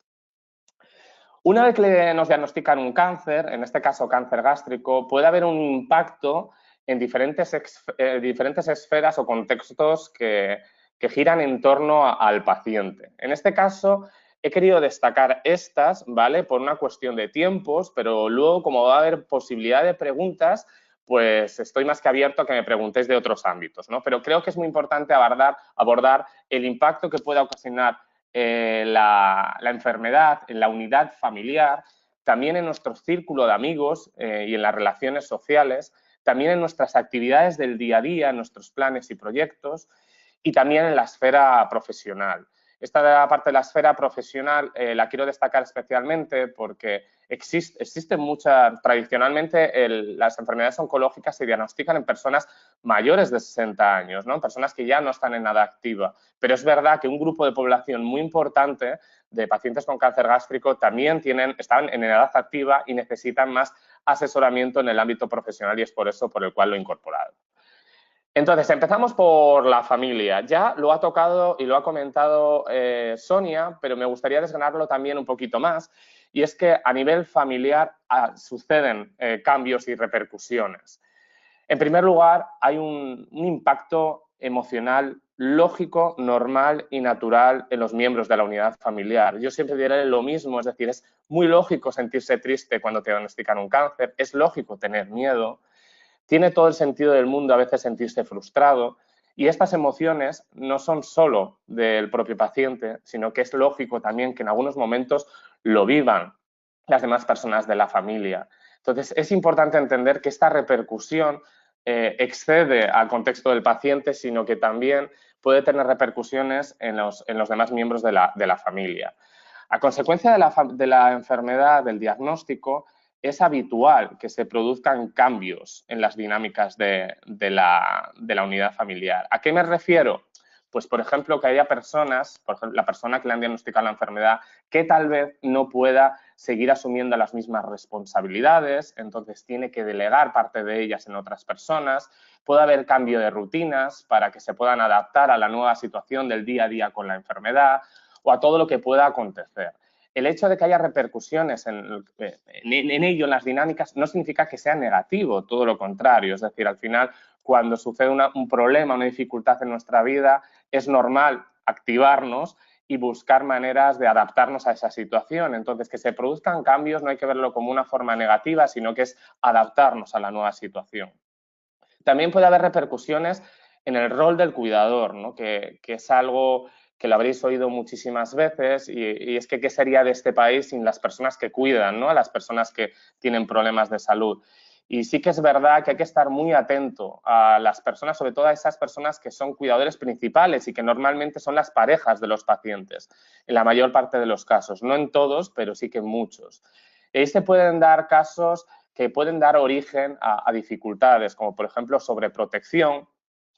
Una vez que nos diagnostican un cáncer, en este caso cáncer gástrico, puede haber un impacto en diferentes esferas o contextos que giran en torno al paciente. En este caso, he querido destacar estas, ¿vale?, por una cuestión de tiempos, pero luego, como va a haber posibilidad de preguntas, pues estoy más que abierto a que me preguntéis de otros ámbitos, ¿no? Pero creo que es muy importante abordar el impacto que pueda ocasionar la enfermedad en la unidad familiar, también en nuestro círculo de amigos y en las relaciones sociales, también en nuestras actividades del día a día, en nuestros planes y proyectos y también en la esfera profesional. Esta parte de la esfera profesional la quiero destacar especialmente porque tradicionalmente las enfermedades oncológicas se diagnostican en personas mayores de 60 años, ¿no?, en personas que ya no están en edad activa. Pero es verdad que un grupo de población muy importante de pacientes con cáncer gástrico también están en edad activa y necesitan más asesoramiento en el ámbito profesional y es por eso por el cual lo he incorporado. Entonces, empezamos por la familia. Ya lo ha tocado y lo ha comentado Sonia, pero me gustaría desgranarlo también un poquito más. Y es que a nivel familiar suceden cambios y repercusiones. En primer lugar, hay un impacto emocional lógico, normal y natural en los miembros de la unidad familiar. Yo siempre diré lo mismo, es decir, es muy lógico sentirse triste cuando te diagnostican un cáncer, es lógico tener miedo. Tiene todo el sentido del mundo a veces sentirse frustrado y estas emociones no son solo del propio paciente, sino que es lógico también que en algunos momentos lo vivan las demás personas de la familia. Entonces, es importante entender que esta repercusión excede al contexto del paciente, sino que también puede tener repercusiones en los demás miembros de la familia. A consecuencia de la enfermedad, del diagnóstico, es habitual que se produzcan cambios en las dinámicas de la unidad familiar. ¿A qué me refiero? Pues, por ejemplo, que haya personas, por ejemplo, la persona que le han diagnosticado la enfermedad, que tal vez no pueda seguir asumiendo las mismas responsabilidades, entonces tiene que delegar parte de ellas en otras personas. Puede haber cambio de rutinas para que se puedan adaptar a la nueva situación del día a día con la enfermedad o a todo lo que pueda acontecer. El hecho de que haya repercusiones en ello, en las dinámicas, no significa que sea negativo, todo lo contrario. Es decir, al final, cuando sucede un problema, una dificultad en nuestra vida, es normal activarnos y buscar maneras de adaptarnos a esa situación. Entonces, que se produzcan cambios no hay que verlo como una forma negativa, sino que es adaptarnos a la nueva situación. También puede haber repercusiones en el rol del cuidador, ¿no?, que es algo que lo habréis oído muchísimas veces y es que ¿qué sería de este país sin las personas que cuidan, ¿no?, a las personas que tienen problemas de salud? Y sí que es verdad que hay que estar muy atento a las personas, sobre todo a esas personas que son cuidadores principales y que normalmente son las parejas de los pacientes, en la mayor parte de los casos. No en todos, pero sí que en muchos. Y ahí se pueden dar casos que pueden dar origen a dificultades, como por ejemplo sobreprotección.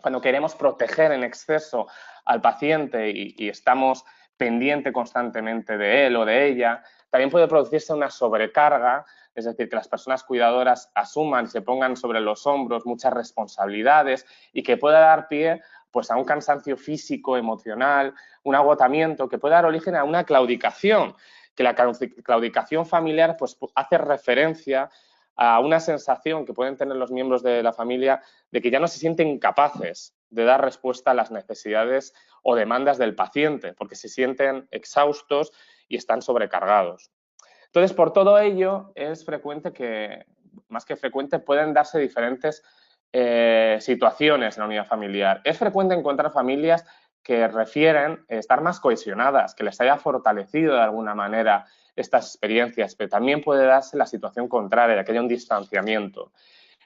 Cuando queremos proteger en exceso al paciente y estamos pendiente constantemente de él o de ella, también puede producirse una sobrecarga, es decir, que las personas cuidadoras asuman y se pongan sobre los hombros muchas responsabilidades y que pueda dar pie pues, a un cansancio físico, emocional, un agotamiento que puede dar origen a una claudicación, que la claudicación familiar pues, hace referencia a una sensación que pueden tener los miembros de la familia de que ya no se sienten capaces de dar respuesta a las necesidades o demandas del paciente, porque se sienten exhaustos y están sobrecargados. Entonces, por todo ello, es frecuente que, más que frecuente, pueden darse diferentes situaciones en la unidad familiar. Es frecuente encontrar familias que refieren estar más cohesionadas, que les haya fortalecido de alguna manera estas experiencias, pero también puede darse la situación contraria, de que haya un distanciamiento.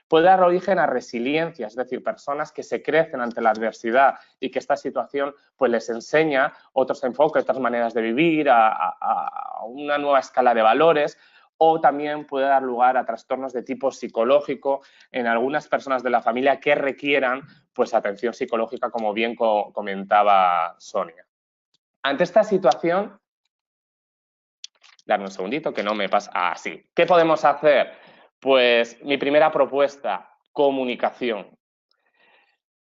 Puede dar origen a resiliencia, es decir, personas que se crecen ante la adversidad y que esta situación pues, les enseña otros enfoques, otras maneras de vivir, a una nueva escala de valores, o también puede dar lugar a trastornos de tipo psicológico en algunas personas de la familia que requieran pues, atención psicológica, como bien comentaba Sonia. Ante esta situación, darme un segundito que no me pasa así. ¿Qué podemos hacer? Pues mi primera propuesta, comunicación.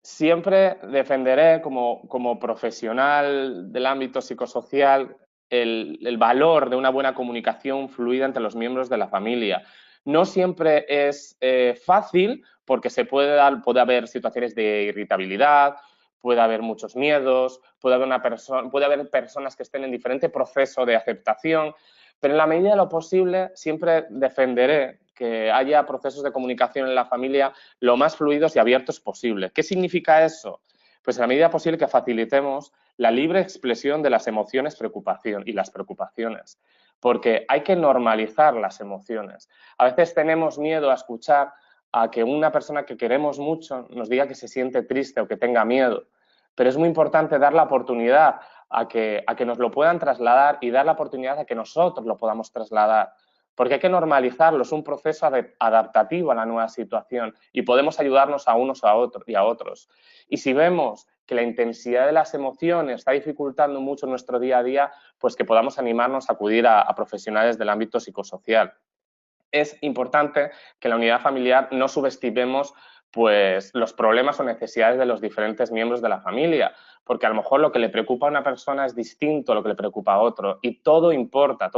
Siempre defenderé como profesional del ámbito psicosocial el valor de una buena comunicación fluida entre los miembros de la familia. No siempre es fácil porque puede haber situaciones de irritabilidad, puede haber muchos miedos, puede haber personas que estén en diferente proceso de aceptación, pero en la medida de lo posible siempre defenderé que haya procesos de comunicación en la familia lo más fluidos y abiertos posible. ¿Qué significa eso? Pues en la medida posible que facilitemos la libre expresión de las emociones y las preocupaciones, porque hay que normalizar las emociones. A veces tenemos miedo a escuchar a que una persona que queremos mucho nos diga que se siente triste o que tenga miedo, pero es muy importante dar la oportunidad a que nos lo puedan trasladar y dar la oportunidad a que nosotros lo podamos trasladar. Porque hay que normalizarlo, es un proceso adaptativo a la nueva situación y podemos ayudarnos a unos y a otros. Y si vemos que la intensidad de las emociones está dificultando mucho nuestro día a día, pues que podamos animarnos a acudir a profesionales del ámbito psicosocial. Es importante que en la unidad familiar no subestimemos pues, los problemas o necesidades de los diferentes miembros de la familia, porque a lo mejor lo que le preocupa a una persona es distinto a lo que le preocupa a otro y todo importa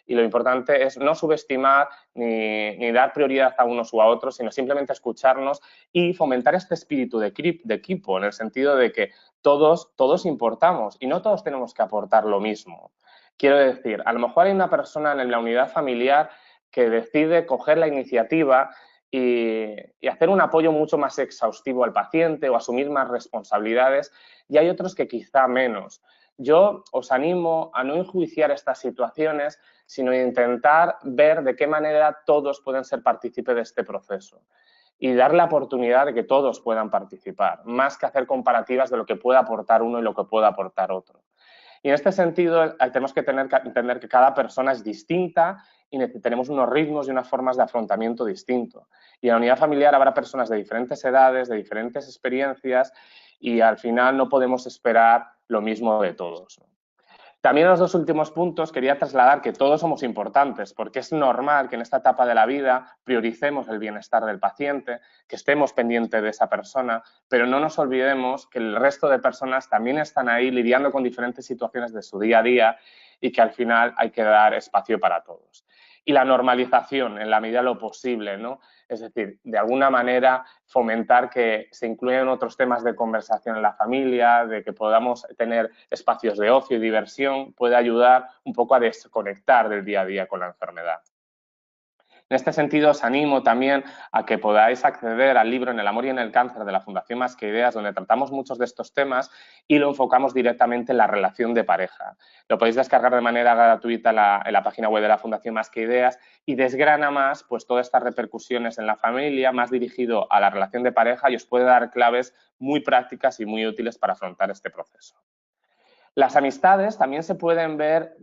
y lo importante es no subestimar ni dar prioridad a unos u a otros, sino simplemente escucharnos y fomentar este espíritu de equipo, en el sentido de que todos importamos y no todos tenemos que aportar lo mismo. Quiero decir, a lo mejor hay una persona en la unidad familiar que decide coger la iniciativa y hacer un apoyo mucho más exhaustivo al paciente o asumir más responsabilidades, y hay otros que quizá menos. Yo os animo a no enjuiciar estas situaciones, sino a intentar ver de qué manera todos pueden ser partícipes de este proceso y dar la oportunidad de que todos puedan participar, más que hacer comparativas de lo que puede aportar uno y lo que puede aportar otro. Y en este sentido tenemos que entender que cada persona es distinta y tenemos unos ritmos y unas formas de afrontamiento distintos. Y en la unidad familiar habrá personas de diferentes edades, de diferentes experiencias y al final no podemos esperar lo mismo de todos. También en los dos últimos puntos quería trasladar que todos somos importantes, porque es normal que en esta etapa de la vida prioricemos el bienestar del paciente, que estemos pendientes de esa persona, pero no nos olvidemos que el resto de personas también están ahí lidiando con diferentes situaciones de su día a día y que al final hay que dar espacio para todos. Y la normalización en la medida de lo posible, ¿no? Es decir, de alguna manera fomentar que se incluyan otros temas de conversación en la familia, de que podamos tener espacios de ocio y diversión, puede ayudar un poco a desconectar del día a día con la enfermedad. En este sentido, os animo también a que podáis acceder al libro En el amor y en el cáncer de la Fundación Más que Ideas, donde tratamos muchos de estos temas y lo enfocamos directamente en la relación de pareja. Lo podéis descargar de manera gratuita en la página web de la Fundación Más que Ideas y desgrana más pues, todas estas repercusiones en la familia, más dirigido a la relación de pareja, y os puede dar claves muy prácticas y muy útiles para afrontar este proceso. Las amistades también se pueden ver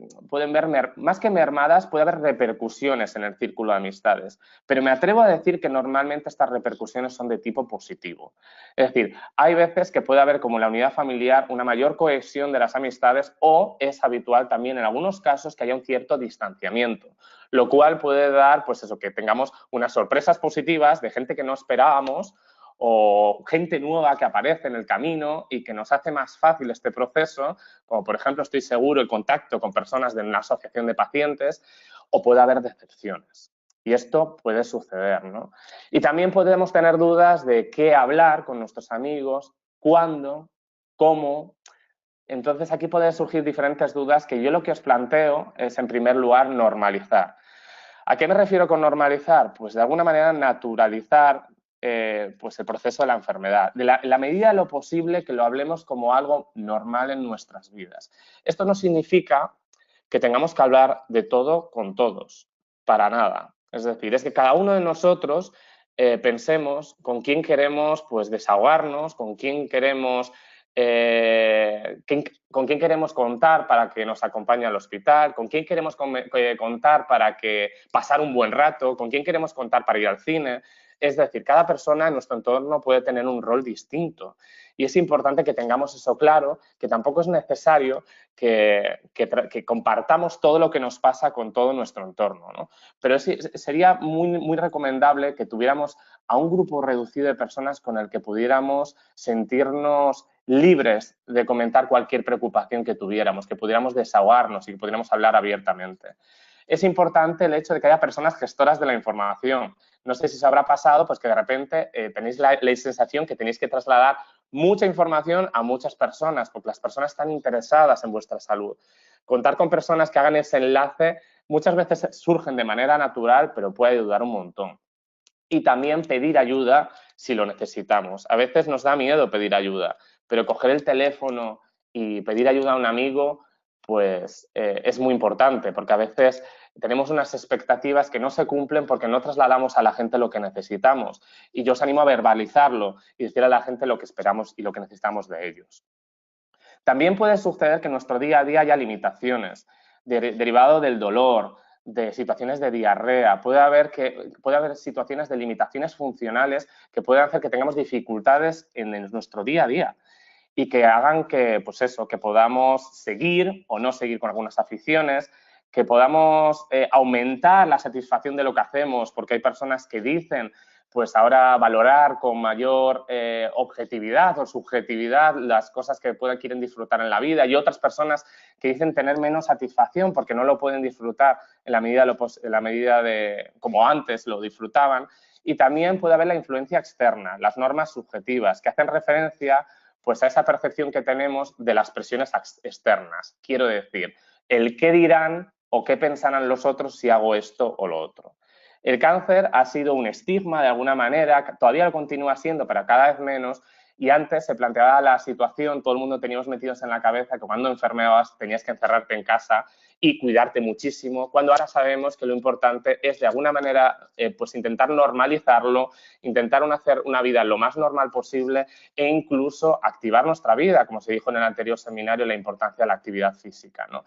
más que mermadas, puede haber repercusiones en el círculo de amistades, pero me atrevo a decir que normalmente estas repercusiones son de tipo positivo. Es decir, hay veces que puede haber, como en la unidad familiar, una mayor cohesión de las amistades, o es habitual también en algunos casos que haya un cierto distanciamiento, lo cual puede dar, pues eso, que tengamos unas sorpresas positivas de gente que no esperábamos, o gente nueva que aparece en el camino y que nos hace más fácil este proceso, como por ejemplo, estoy seguro, el contacto con personas de una asociación de pacientes, o puede haber decepciones. Y esto puede suceder, ¿no? Y también podemos tener dudas de qué hablar con nuestros amigos, cuándo, cómo. Entonces, aquí pueden surgir diferentes dudas que yo lo que os planteo es, en primer lugar, normalizar. ¿A qué me refiero con normalizar? Pues de alguna manera naturalizar pues el proceso de la enfermedad. En la medida de lo posible que lo hablemos como algo normal en nuestras vidas. Esto no significa que tengamos que hablar de todo con todos, para nada. Es decir, es que cada uno de nosotros pensemos con quién queremos pues, desahogarnos, con quién queremos con quién queremos contar para que nos acompañe al hospital, con quién queremos contar para que pasar un buen rato, con quién queremos contar para ir al cine. Es decir, cada persona en nuestro entorno puede tener un rol distinto y es importante que tengamos eso claro, que tampoco es necesario que compartamos todo lo que nos pasa con todo nuestro entorno, ¿no? Pero sí, sería muy recomendable que tuviéramos a un grupo reducido de personas con el que pudiéramos sentirnos libres de comentar cualquier preocupación que tuviéramos, que pudiéramos desahogarnos y que pudiéramos hablar abiertamente. Es importante el hecho de que haya personas gestoras de la información. No sé si os habrá pasado pues que de repente tenéis la sensación que tenéis que trasladar mucha información a muchas personas, porque las personas están interesadas en vuestra salud. Contar con personas que hagan ese enlace muchas veces surgen de manera natural, pero puede ayudar un montón. Y también pedir ayuda si lo necesitamos. A veces nos da miedo pedir ayuda, pero coger el teléfono y pedir ayuda a un amigo, pues es muy importante, porque a veces tenemos unas expectativas que no se cumplen porque no trasladamos a la gente lo que necesitamos. Y yo os animo a verbalizarlo y decir a la gente lo que esperamos y lo que necesitamos de ellos. También puede suceder que en nuestro día a día haya limitaciones derivado del dolor, de situaciones de diarrea, puede haber situaciones de limitaciones funcionales que pueden hacer que tengamos dificultades en nuestro día a día y que hagan que, pues eso, que podamos seguir o no seguir con algunas aficiones, que podamos aumentar la satisfacción de lo que hacemos, porque hay personas que dicen pues ahora valorar con mayor objetividad o subjetividad las cosas que quieren disfrutar en la vida, y otras personas que dicen tener menos satisfacción porque no lo pueden disfrutar en la medida de como antes lo disfrutaban. Y también puede haber la influencia externa, las normas subjetivas, que hacen referencia pues a esa percepción que tenemos de las presiones externas. Quiero decir, el qué dirán o qué pensarán los otros si hago esto o lo otro. El cáncer ha sido un estigma de alguna manera, todavía lo continúa siendo, pero cada vez menos, y antes se planteaba la situación, todo el mundo teníamos metidos en la cabeza que cuando enfermabas tenías que encerrarte en casa y cuidarte muchísimo, cuando ahora sabemos que lo importante es de alguna manera pues intentar normalizarlo, intentar hacer una vida lo más normal posible e incluso activar nuestra vida, como se dijo en el anterior seminario, la importancia de la actividad física, ¿no?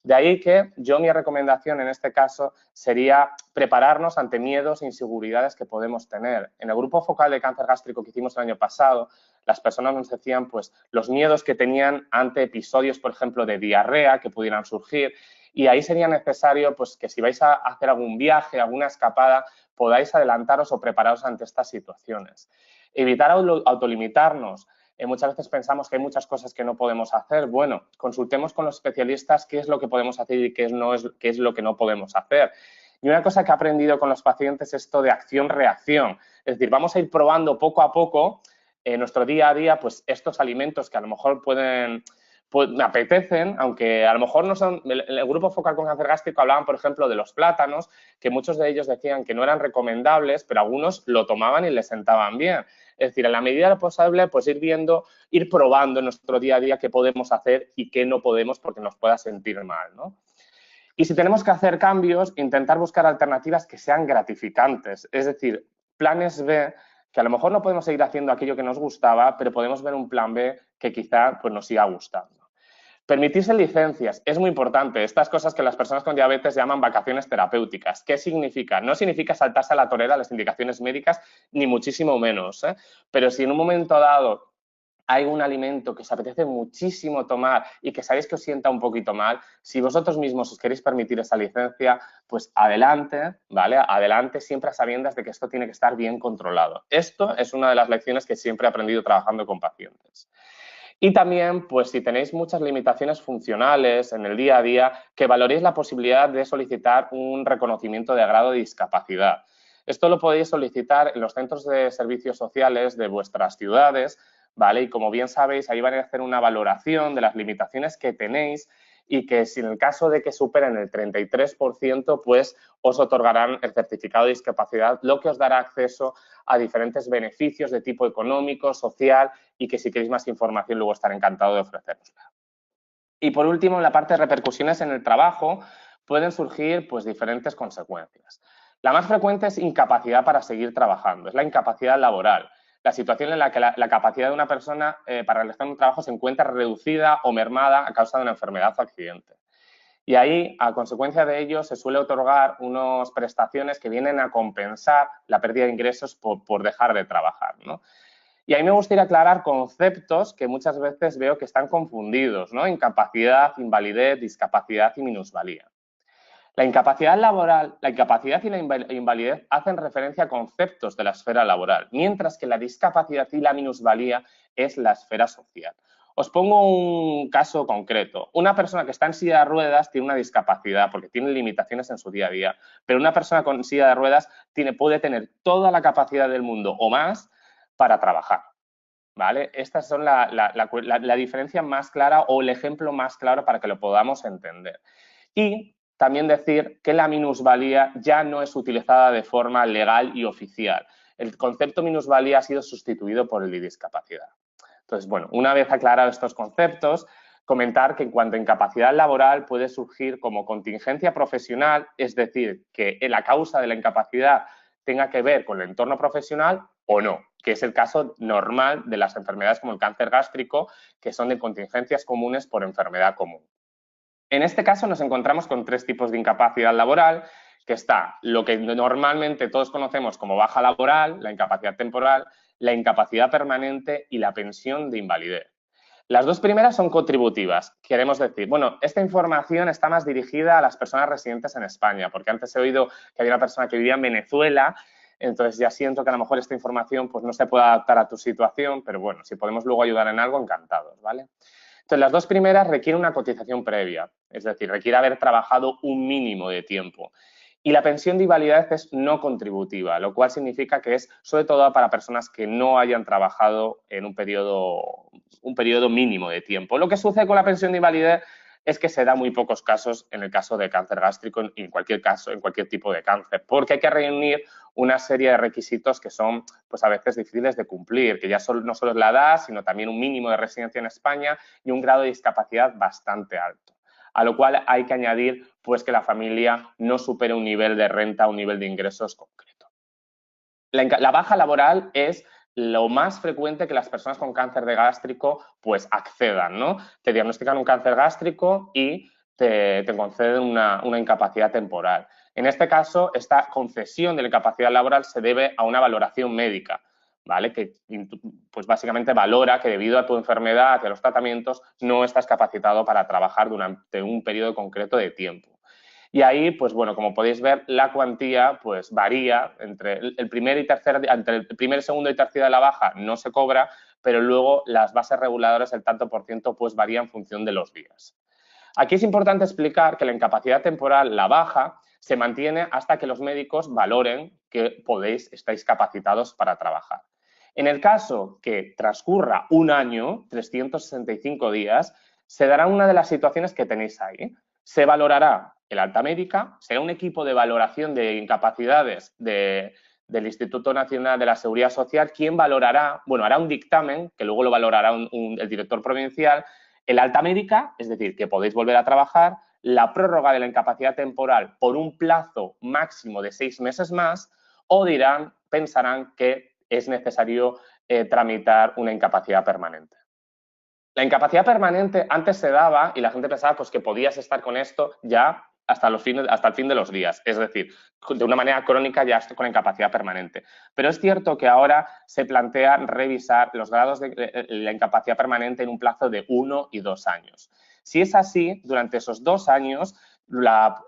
De ahí que mi recomendación en este caso sería prepararnos ante miedos e inseguridades que podemos tener. En el grupo focal de cáncer gástrico que hicimos el año pasado, las personas nos decían pues los miedos que tenían ante episodios, por ejemplo, de diarrea que pudieran surgir, y ahí sería necesario pues que si vais a hacer algún viaje, alguna escapada, podáis adelantaros o prepararos ante estas situaciones. Evitar autolimitarnos. Muchas veces pensamos que hay muchas cosas que no podemos hacer. Bueno, consultemos con los especialistas qué es lo que podemos hacer y qué es lo que no podemos hacer. Y una cosa que he aprendido con los pacientes es esto de acción-reacción. Es decir, vamos a ir probando poco a poco en nuestro día a día pues estos alimentos que a lo mejor me apetecen, aunque a lo mejor no son. El grupo focal con cáncer gástrico hablaban, por ejemplo, de los plátanos, que muchos de ellos decían que no eran recomendables, pero algunos lo tomaban y les sentaban bien. Es decir, en la medida de lo posible, pues ir probando en nuestro día a día qué podemos hacer y qué no podemos porque nos pueda sentir mal, ¿no? Y si tenemos que hacer cambios, intentar buscar alternativas que sean gratificantes, es decir, planes B, que a lo mejor no podemos seguir haciendo aquello que nos gustaba, pero podemos ver un plan B que quizá pues, nos siga gustando. Permitirse licencias es muy importante. Estas cosas que las personas con diabetes llaman vacaciones terapéuticas. ¿Qué significa? No significa saltarse a la torera las indicaciones médicas, ni muchísimo menos, ¿eh? Pero si en un momento dado hay un alimento que os apetece muchísimo tomar y que sabéis que os sienta un poquito mal, si vosotros mismos os queréis permitir esa licencia, pues adelante, ¿vale? Adelante, siempre a sabiendas de que esto tiene que estar bien controlado. Esto es una de las lecciones que siempre he aprendido trabajando con pacientes. Y también, pues si tenéis muchas limitaciones funcionales en el día a día, que valoréis la posibilidad de solicitar un reconocimiento de grado de discapacidad. Esto lo podéis solicitar en los centros de servicios sociales de vuestras ciudades, ¿vale? Y como bien sabéis, ahí van a hacer una valoración de las limitaciones que tenéis y que si en el caso de que superen el 33%, pues os otorgarán el certificado de discapacidad, lo que os dará acceso a diferentes beneficios de tipo económico, social y que si queréis más información luego estaré encantado de ofrecerosla. Y por último, en la parte de repercusiones en el trabajo, pueden surgir pues diferentes consecuencias. La más frecuente es incapacidad para seguir trabajando, es la incapacidad laboral. La situación en la que la capacidad de una persona para realizar un trabajo se encuentra reducida o mermada a causa de una enfermedad o accidente. Y ahí, a consecuencia de ello, se suele otorgar unas prestaciones que vienen a compensar la pérdida de ingresos por dejar de trabajar, ¿no? Y ahí me gustaría aclarar conceptos que muchas veces veo que están confundidos, ¿no? Incapacidad, invalidez, discapacidad y minusvalía. La incapacidad laboral, la incapacidad y la invalidez hacen referencia a conceptos de la esfera laboral, mientras que la discapacidad y la minusvalía es la esfera social. Os pongo un caso concreto. Una persona que está en silla de ruedas tiene una discapacidad porque tiene limitaciones en su día a día, pero una persona con silla de ruedas puede tener toda la capacidad del mundo o más para trabajar, ¿vale? Estas son la diferencia más clara o el ejemplo más claro para que lo podamos entender. Y también decir que la minusvalía ya no es utilizada de forma legal y oficial. El concepto minusvalía ha sido sustituido por el de discapacidad. Entonces, bueno, una vez aclarados estos conceptos, comentar que en cuanto a incapacidad laboral puede surgir como contingencia profesional, es decir, que la causa de la incapacidad tenga que ver con el entorno profesional o no, que es el caso normal de las enfermedades como el cáncer gástrico, que son de contingencias comunes por enfermedad común. En este caso nos encontramos con tres tipos de incapacidad laboral, que está lo que normalmente todos conocemos como baja laboral, la incapacidad temporal, la incapacidad permanente y la pensión de invalidez. Las dos primeras son contributivas. Queremos decir, bueno, esta información está más dirigida a las personas residentes en España, porque antes he oído que había una persona que vivía en Venezuela, entonces ya siento que a lo mejor esta información pues no se puede adaptar a tu situación, pero bueno, si podemos luego ayudar en algo, encantados, ¿vale? Entonces, las dos primeras requieren una cotización previa, es decir, requiere haber trabajado un mínimo de tiempo. Y la pensión de invalidez es no contributiva, lo cual significa que es sobre todo para personas que no hayan trabajado en un periodo mínimo de tiempo. Lo que sucede con la pensión de invalidez es que se da muy pocos casos en el caso de cáncer gástrico y en cualquier caso, en cualquier tipo de cáncer, porque hay que reunir una serie de requisitos que son pues a veces difíciles de cumplir, que ya no solo es la edad, sino también un mínimo de residencia en España y un grado de discapacidad bastante alto. A lo cual hay que añadir pues que la familia no supere un nivel de renta, un nivel de ingresos concreto. La baja laboral es lo más frecuente que las personas con cáncer de gástrico pues accedan, ¿no? Te diagnostican un cáncer gástrico y te conceden una incapacidad temporal. En este caso, esta concesión de la incapacidad laboral se debe a una valoración médica, ¿vale? Que pues básicamente valora que debido a tu enfermedad y a los tratamientos no estás capacitado para trabajar durante un periodo concreto de tiempo. Y ahí, pues bueno, como podéis ver, la cuantía pues varía entre el primer, segundo y tercer día de la baja no se cobra, pero luego las bases reguladoras, el tanto por ciento, pues varía en función de los días. Aquí es importante explicar que la incapacidad temporal, la baja, se mantiene hasta que los médicos valoren que estáis capacitados para trabajar. En el caso que transcurra un año, 365 días, se dará una de las situaciones que tenéis ahí. Se valorará el alta médica, será un equipo de valoración de incapacidades del Instituto Nacional de la Seguridad Social quien valorará, bueno, hará un dictamen, que luego lo valorará el director provincial, el alta médica, es decir, que podéis volver a trabajar, la prórroga de la incapacidad temporal por un plazo máximo de 6 meses más, o pensarán que es necesario tramitar una incapacidad permanente. La incapacidad permanente antes se daba y la gente pensaba pues, que podías estar con esto ya hasta el fin de los días, es decir, de una manera crónica ya con incapacidad permanente. Pero es cierto que ahora se plantea revisar los grados de la incapacidad permanente en un plazo de 1 y 2 años. Si es así, durante esos 2 años,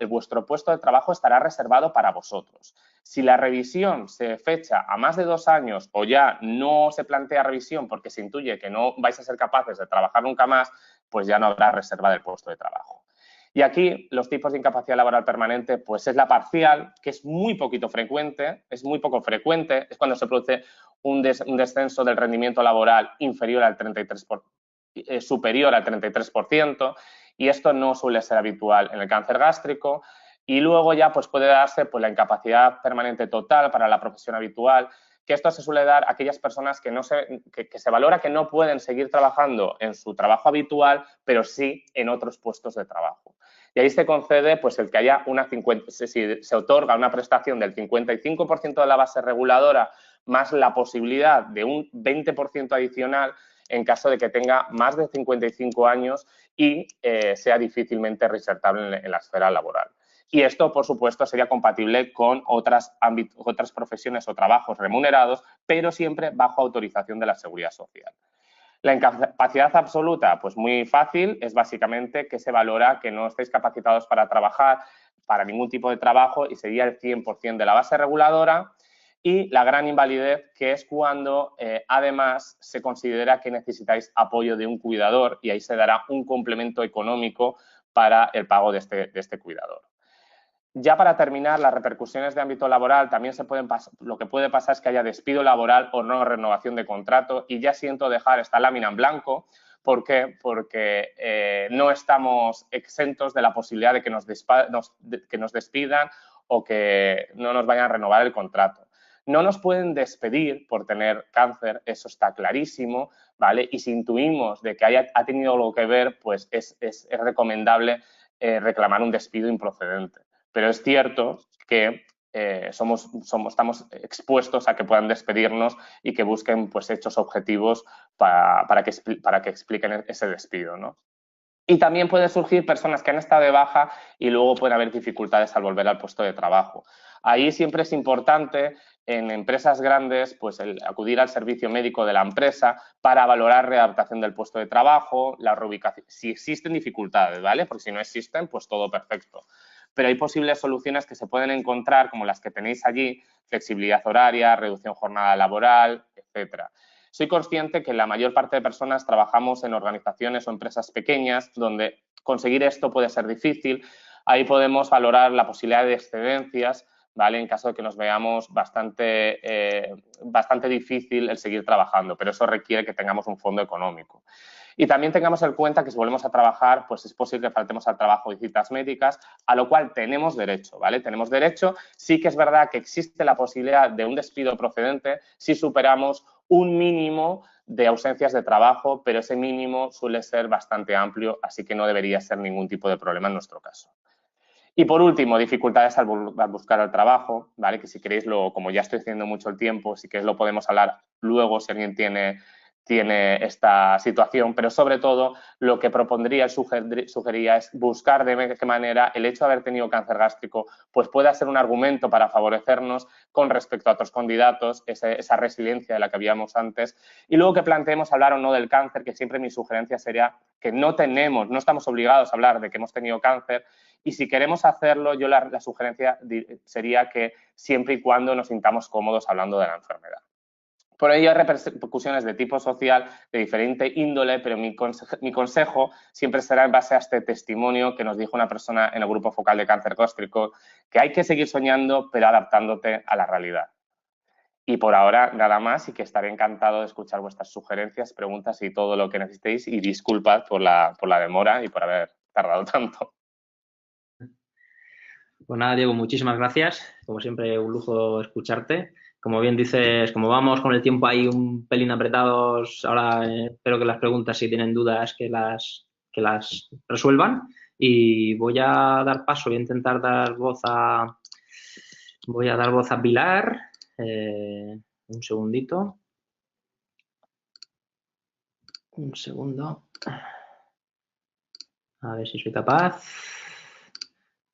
vuestro puesto de trabajo estará reservado para vosotros. Si la revisión se fecha a más de 2 años o ya no se plantea revisión porque se intuye que no vais a ser capaces de trabajar nunca más, pues ya no habrá reserva del puesto de trabajo. Y aquí los tipos de incapacidad laboral permanente, pues es la parcial, que es muy poquito frecuente, es muy poco frecuente, es cuando se produce un descenso del rendimiento laboral inferior al 33%, superior al 33%, y esto no suele ser habitual en el cáncer gástrico. Y luego ya pues puede darse pues, la incapacidad permanente total para la profesión habitual, que esto se suele dar a aquellas personas que se valora que no pueden seguir trabajando en su trabajo habitual, pero sí en otros puestos de trabajo. Y ahí se concede pues, el que haya si se otorga una prestación del 55% de la base reguladora más la posibilidad de un 20% adicional en caso de que tenga más de 55 años y sea difícilmente reinsertable en la esfera laboral. Y esto, por supuesto, sería compatible con otras profesiones o trabajos remunerados, pero siempre bajo autorización de la Seguridad Social. La incapacidad absoluta, pues muy fácil, es básicamente que se valora que no estéis capacitados para trabajar para ningún tipo de trabajo y sería el 100% de la base reguladora. Y la gran invalidez, que es cuando además se considera que necesitáis apoyo de un cuidador y ahí se dará un complemento económico para el pago de este cuidador. Ya para terminar, las repercusiones de ámbito laboral también lo que puede pasar es que haya despido laboral o no renovación de contrato y ya siento dejar esta lámina en blanco. ¿Por qué? Porque no estamos exentos de la posibilidad de que nos despidan o que no nos vayan a renovar el contrato. No nos pueden despedir por tener cáncer, eso está clarísimo, ¿vale? Y si intuimos de que ha tenido algo que ver, pues es recomendable reclamar un despido improcedente. Pero es cierto que estamos expuestos a que puedan despedirnos y que busquen pues, hechos objetivos para que expliquen ese despido, ¿no? Y también pueden surgir personas que han estado de baja y luego pueden haber dificultades al volver al puesto de trabajo. Ahí siempre es importante en empresas grandes pues acudir al servicio médico de la empresa para valorar readaptación del puesto de trabajo, la reubicación, si existen dificultades, ¿vale? Porque si no existen, pues todo perfecto. Pero hay posibles soluciones que se pueden encontrar, como las que tenéis allí, flexibilidad horaria, reducción jornada laboral, etcétera. Soy consciente que la mayor parte de personas trabajamos en organizaciones o empresas pequeñas donde conseguir esto puede ser difícil. Ahí podemos valorar la posibilidad de excedencias, ¿vale? En caso de que nos veamos bastante difícil el seguir trabajando, pero eso requiere que tengamos un fondo económico. Y también tengamos en cuenta que si volvemos a trabajar, pues es posible que faltemos al trabajo y citas médicas, a lo cual tenemos derecho, ¿vale? Tenemos derecho. Sí que es verdad que existe la posibilidad de un despido procedente si superamos un mínimo de ausencias de trabajo, pero ese mínimo suele ser bastante amplio, así que no debería ser ningún tipo de problema en nuestro caso. Y por último, dificultades al buscar el trabajo, ¿vale? Que si queréis, como ya estoy haciendo mucho el tiempo, si queréis lo podemos hablar luego si alguien tiene esta situación, pero sobre todo lo que propondría, sugería es buscar de qué manera el hecho de haber tenido cáncer gástrico pues pueda ser un argumento para favorecernos con respecto a otros candidatos, esa resiliencia de la que habíamos antes, y luego que planteemos hablar o no del cáncer, que siempre mi sugerencia sería que no estamos obligados a hablar de que hemos tenido cáncer, y si queremos hacerlo, yo la sugerencia sería que siempre y cuando nos sintamos cómodos hablando de la enfermedad. Por ello hay repercusiones de tipo social de diferente índole, pero mi consejo siempre será en base a este testimonio que nos dijo una persona en el grupo focal de cáncer gástrico, que hay que seguir soñando, pero adaptándote a la realidad. Y por ahora nada más y que estaré encantado de escuchar vuestras sugerencias, preguntas y todo lo que necesitéis y disculpad por la demora y por haber tardado tanto. Pues nada, Diego, muchísimas gracias. Como siempre, un lujo escucharte. Como bien dices, como vamos con el tiempo ahí un pelín apretados, ahora espero que las preguntas, si tienen dudas, que las resuelvan. Y voy a dar paso, voy a intentar dar voz a Pilar. Un segundito. Un segundo. A ver si soy capaz.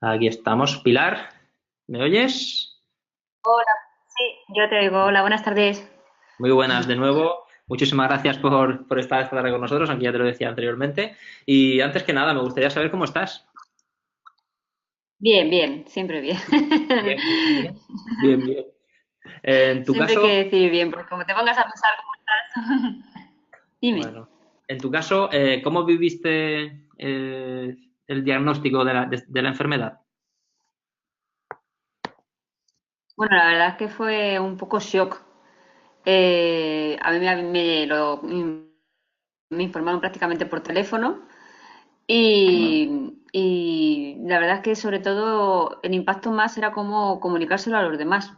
Aquí estamos. Pilar, ¿me oyes? Hola, sí, yo te oigo. Hola, buenas tardes. Muy buenas de nuevo. Muchísimas gracias por estar esta tarde con nosotros, aunque ya te lo decía anteriormente. Y antes que nada, me gustaría saber cómo estás. Bien, bien, siempre bien. Bien, bien, bien. Bien, bien. En tu Siempre hay que caso, decir bien, porque como te pongas a pensar cómo estás. Dime. bueno, en tu caso, ¿cómo viviste el diagnóstico de la enfermedad? Bueno, la verdad es que fue un poco shock. A mí me informaron prácticamente por teléfono y la verdad es que sobre todo el impacto más era cómo comunicárselo a los demás,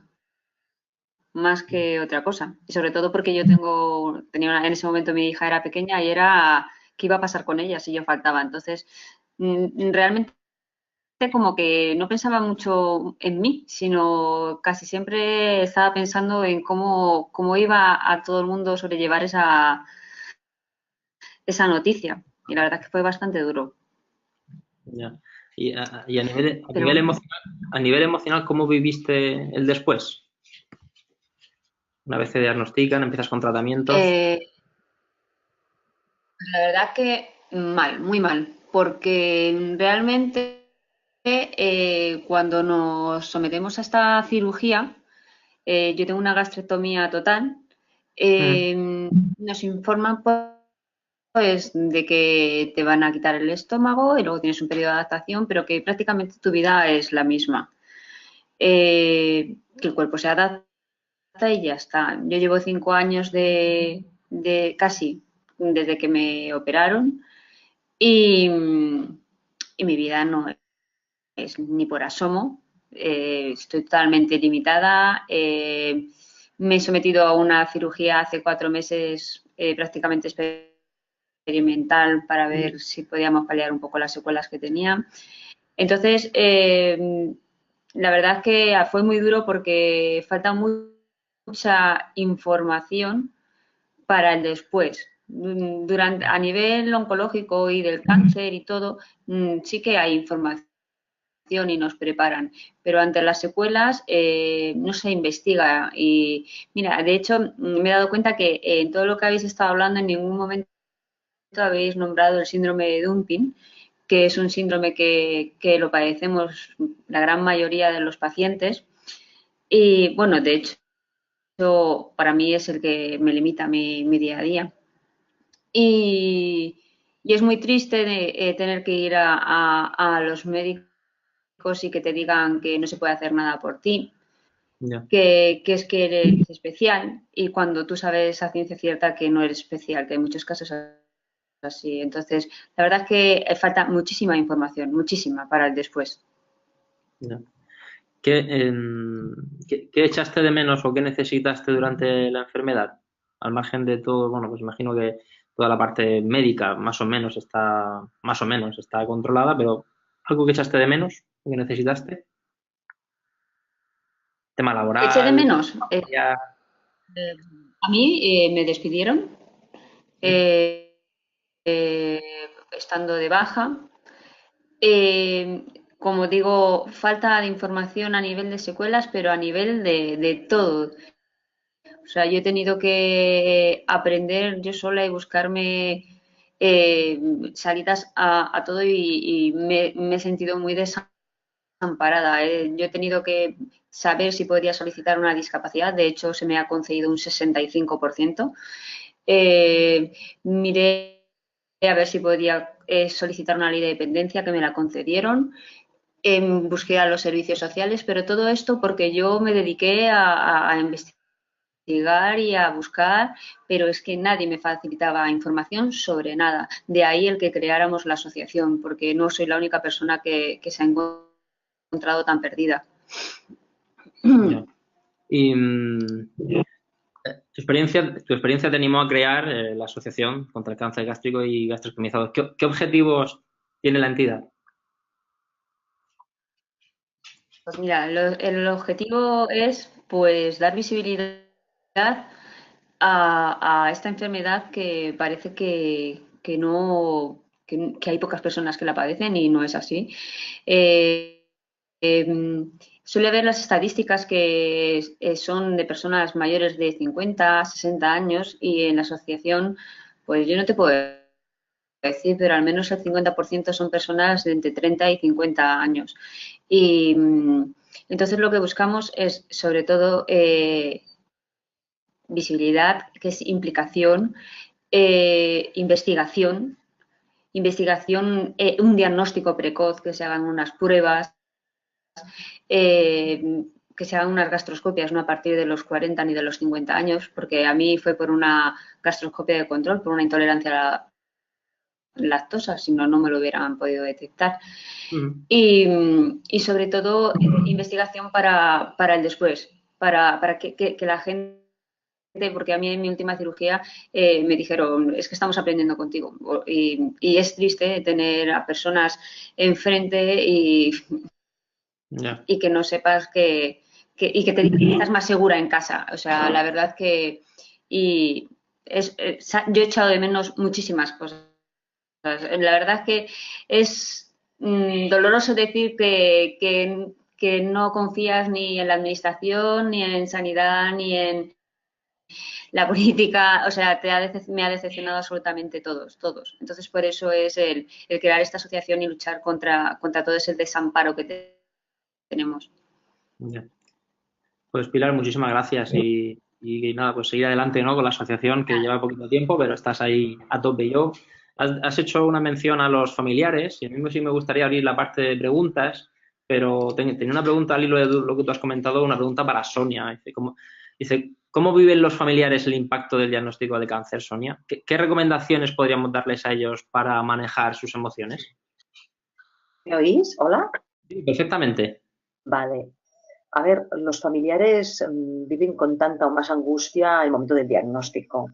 más que otra cosa. Y sobre todo porque en ese momento mi hija era pequeña y era qué iba a pasar con ella si yo faltaba. Entonces, realmente como que no pensaba mucho en mí, sino casi siempre estaba pensando en cómo iba a todo el mundo sobrellevar esa noticia. Y la verdad es que fue bastante duro. Ya. Y Pero bueno, a nivel emocional, ¿cómo viviste el después? Una vez te diagnostican, empiezas con tratamientos. eh, la verdad que mal, muy mal, porque realmente cuando nos sometemos a esta cirugía, yo tengo una gastrectomía total, Mm, nos informan pues de que te van a quitar el estómago y luego tienes un periodo de adaptación, pero que prácticamente tu vida es la misma. Que el cuerpo se adapta y ya está. Yo llevo 5 años de casi desde que me operaron y, y mi vida no es ni por asomo. Estoy totalmente limitada. Me he sometido a una cirugía hace 4 meses prácticamente experimental para ver si podíamos paliar un poco las secuelas que tenía. Entonces, la verdad es que fue muy duro porque falta mucha información para el después. A nivel oncológico y del cáncer y todo, sí que hay información y nos preparan, pero ante las secuelas no se investiga. Y mira, de hecho, me he dado cuenta que en todo lo que habéis estado hablando, en ningún momento habéis nombrado el síndrome de Dumping, que es un síndrome que lo padecemos la gran mayoría de los pacientes. Y bueno, de hecho, para mí es el que me limita mi día a día. Y, y es muy triste tener que ir a los médicos y que te digan que no se puede hacer nada por ti, ya. que es que eres especial y cuando tú sabes a ciencia cierta que no eres especial, que hay muchos casos así. Entonces, la verdad es que falta muchísima información, muchísima para el después. Ya. ¿Qué echaste de menos o qué necesitaste durante la enfermedad? Al margen de todo, bueno, pues imagino que toda la parte médica más o menos está controlada, pero algo que echaste de menos, que necesitaste, tema Eché de laboral, menos. familiar. A mí me despidieron eh, eh, estando de baja. Como digo, falta de información a nivel de secuelas, pero a nivel de todo. O sea, yo he tenido que aprender yo sola y buscarme salidas a todo y me he sentido muy desamparada. Yo he tenido que saber si podría solicitar una discapacidad. De hecho, se me ha concedido un 65%. Miré a ver si podía solicitar una ley de dependencia, que me la concedieron. Busqué a los servicios sociales, pero todo esto porque yo me dediqué a investigar y a buscar, pero es que nadie me facilitaba información sobre nada. De ahí el que creáramos la asociación, porque no soy la única persona que se ha encontrado tan perdida. Ya. Y tu experiencia te animó a crear la Asociación contra el Cáncer Gástrico y Gastrostomizado. ¿Qué objetivos tiene la entidad? Pues mira, el objetivo es pues dar visibilidad a esta enfermedad que parece que no que hay pocas personas que la padecen y no es así. suele ver las estadísticas que son de personas mayores de 50, 60 años y en la asociación, pues yo no te puedo decir, pero al menos el 50% son personas de entre 30 y 50 años. Y entonces lo que buscamos es, sobre todo, visibilidad, que es implicación, investigación, un diagnóstico precoz, que se hagan unas pruebas, que se hagan unas gastroscopias no a partir de los 40 ni de los 50 años, porque a mí fue por una gastroscopia de control, por una intolerancia a la lactosa, si no, no me lo hubieran podido detectar. Y sobre todo, investigación para el después, para que la gente, porque a mí en mi última cirugía me dijeron, es que estamos aprendiendo contigo. Y es triste tener a personas enfrente y que no sepas y que te sientas más segura en casa. O sea, la verdad que yo he echado de menos muchísimas cosas. La verdad que es doloroso decir que no confías ni en la administración, ni en sanidad, ni en la política. O sea, me ha decepcionado absolutamente todos. Entonces, por eso es el crear esta asociación y luchar contra todo ese desamparo que tenemos. Pues Pilar, muchísimas gracias y nada, pues seguir adelante, ¿no?, con la asociación, que lleva poquito tiempo, pero estás ahí a tope. Yo has hecho una mención a los familiares y a mí sí me gustaría abrir la parte de preguntas, pero tenía una pregunta al hilo de lo que tú has comentado, una pregunta para Sonia. Dice, ¿cómo viven los familiares el impacto del diagnóstico de cáncer, Sonia? ¿Qué recomendaciones podríamos darles a ellos para manejar sus emociones? ¿Me oís? ¿Hola? Sí, perfectamente. Vale. A ver, los familiares viven con tanta o más angustia el momento del diagnóstico.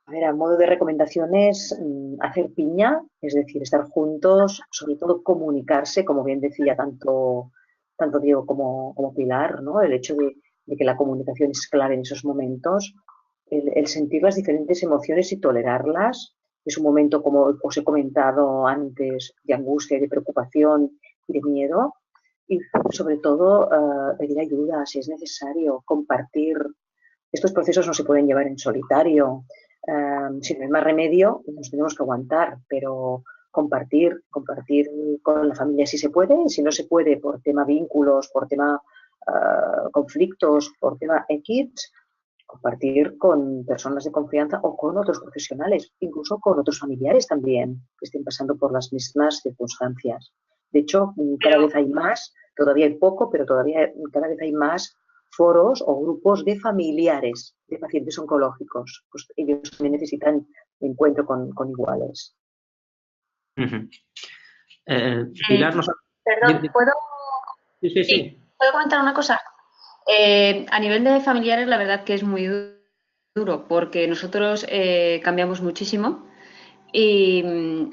A ver, a modo de recomendaciones, hacer piña, es decir, estar juntos, sobre todo comunicarse, como bien decía tanto Diego como Pilar, ¿no? El hecho de que la comunicación es clave en esos momentos, el sentir las diferentes emociones y tolerarlas. Es un momento, como os he comentado antes, de angustia y de preocupación y de miedo. Y sobre todo, pedir ayuda si es necesario, compartir. Estos procesos no se pueden llevar en solitario. Si no hay más remedio, nos tenemos que aguantar, pero compartir con la familia si se puede, y si no se puede por tema vínculos, por tema conflictos, por tema X, compartir con personas de confianza o con otros profesionales, incluso con otros familiares también que estén pasando por las mismas circunstancias. De hecho, cada vez hay más, todavía hay poco, pero todavía cada vez hay más foros o grupos de familiares de pacientes oncológicos. Pues ellos también necesitan encuentro con iguales. Pilar, Perdón, ¿puedo? Sí. ¿Puedo comentar una cosa? A nivel de familiares, la verdad que es muy duro, porque nosotros cambiamos muchísimo y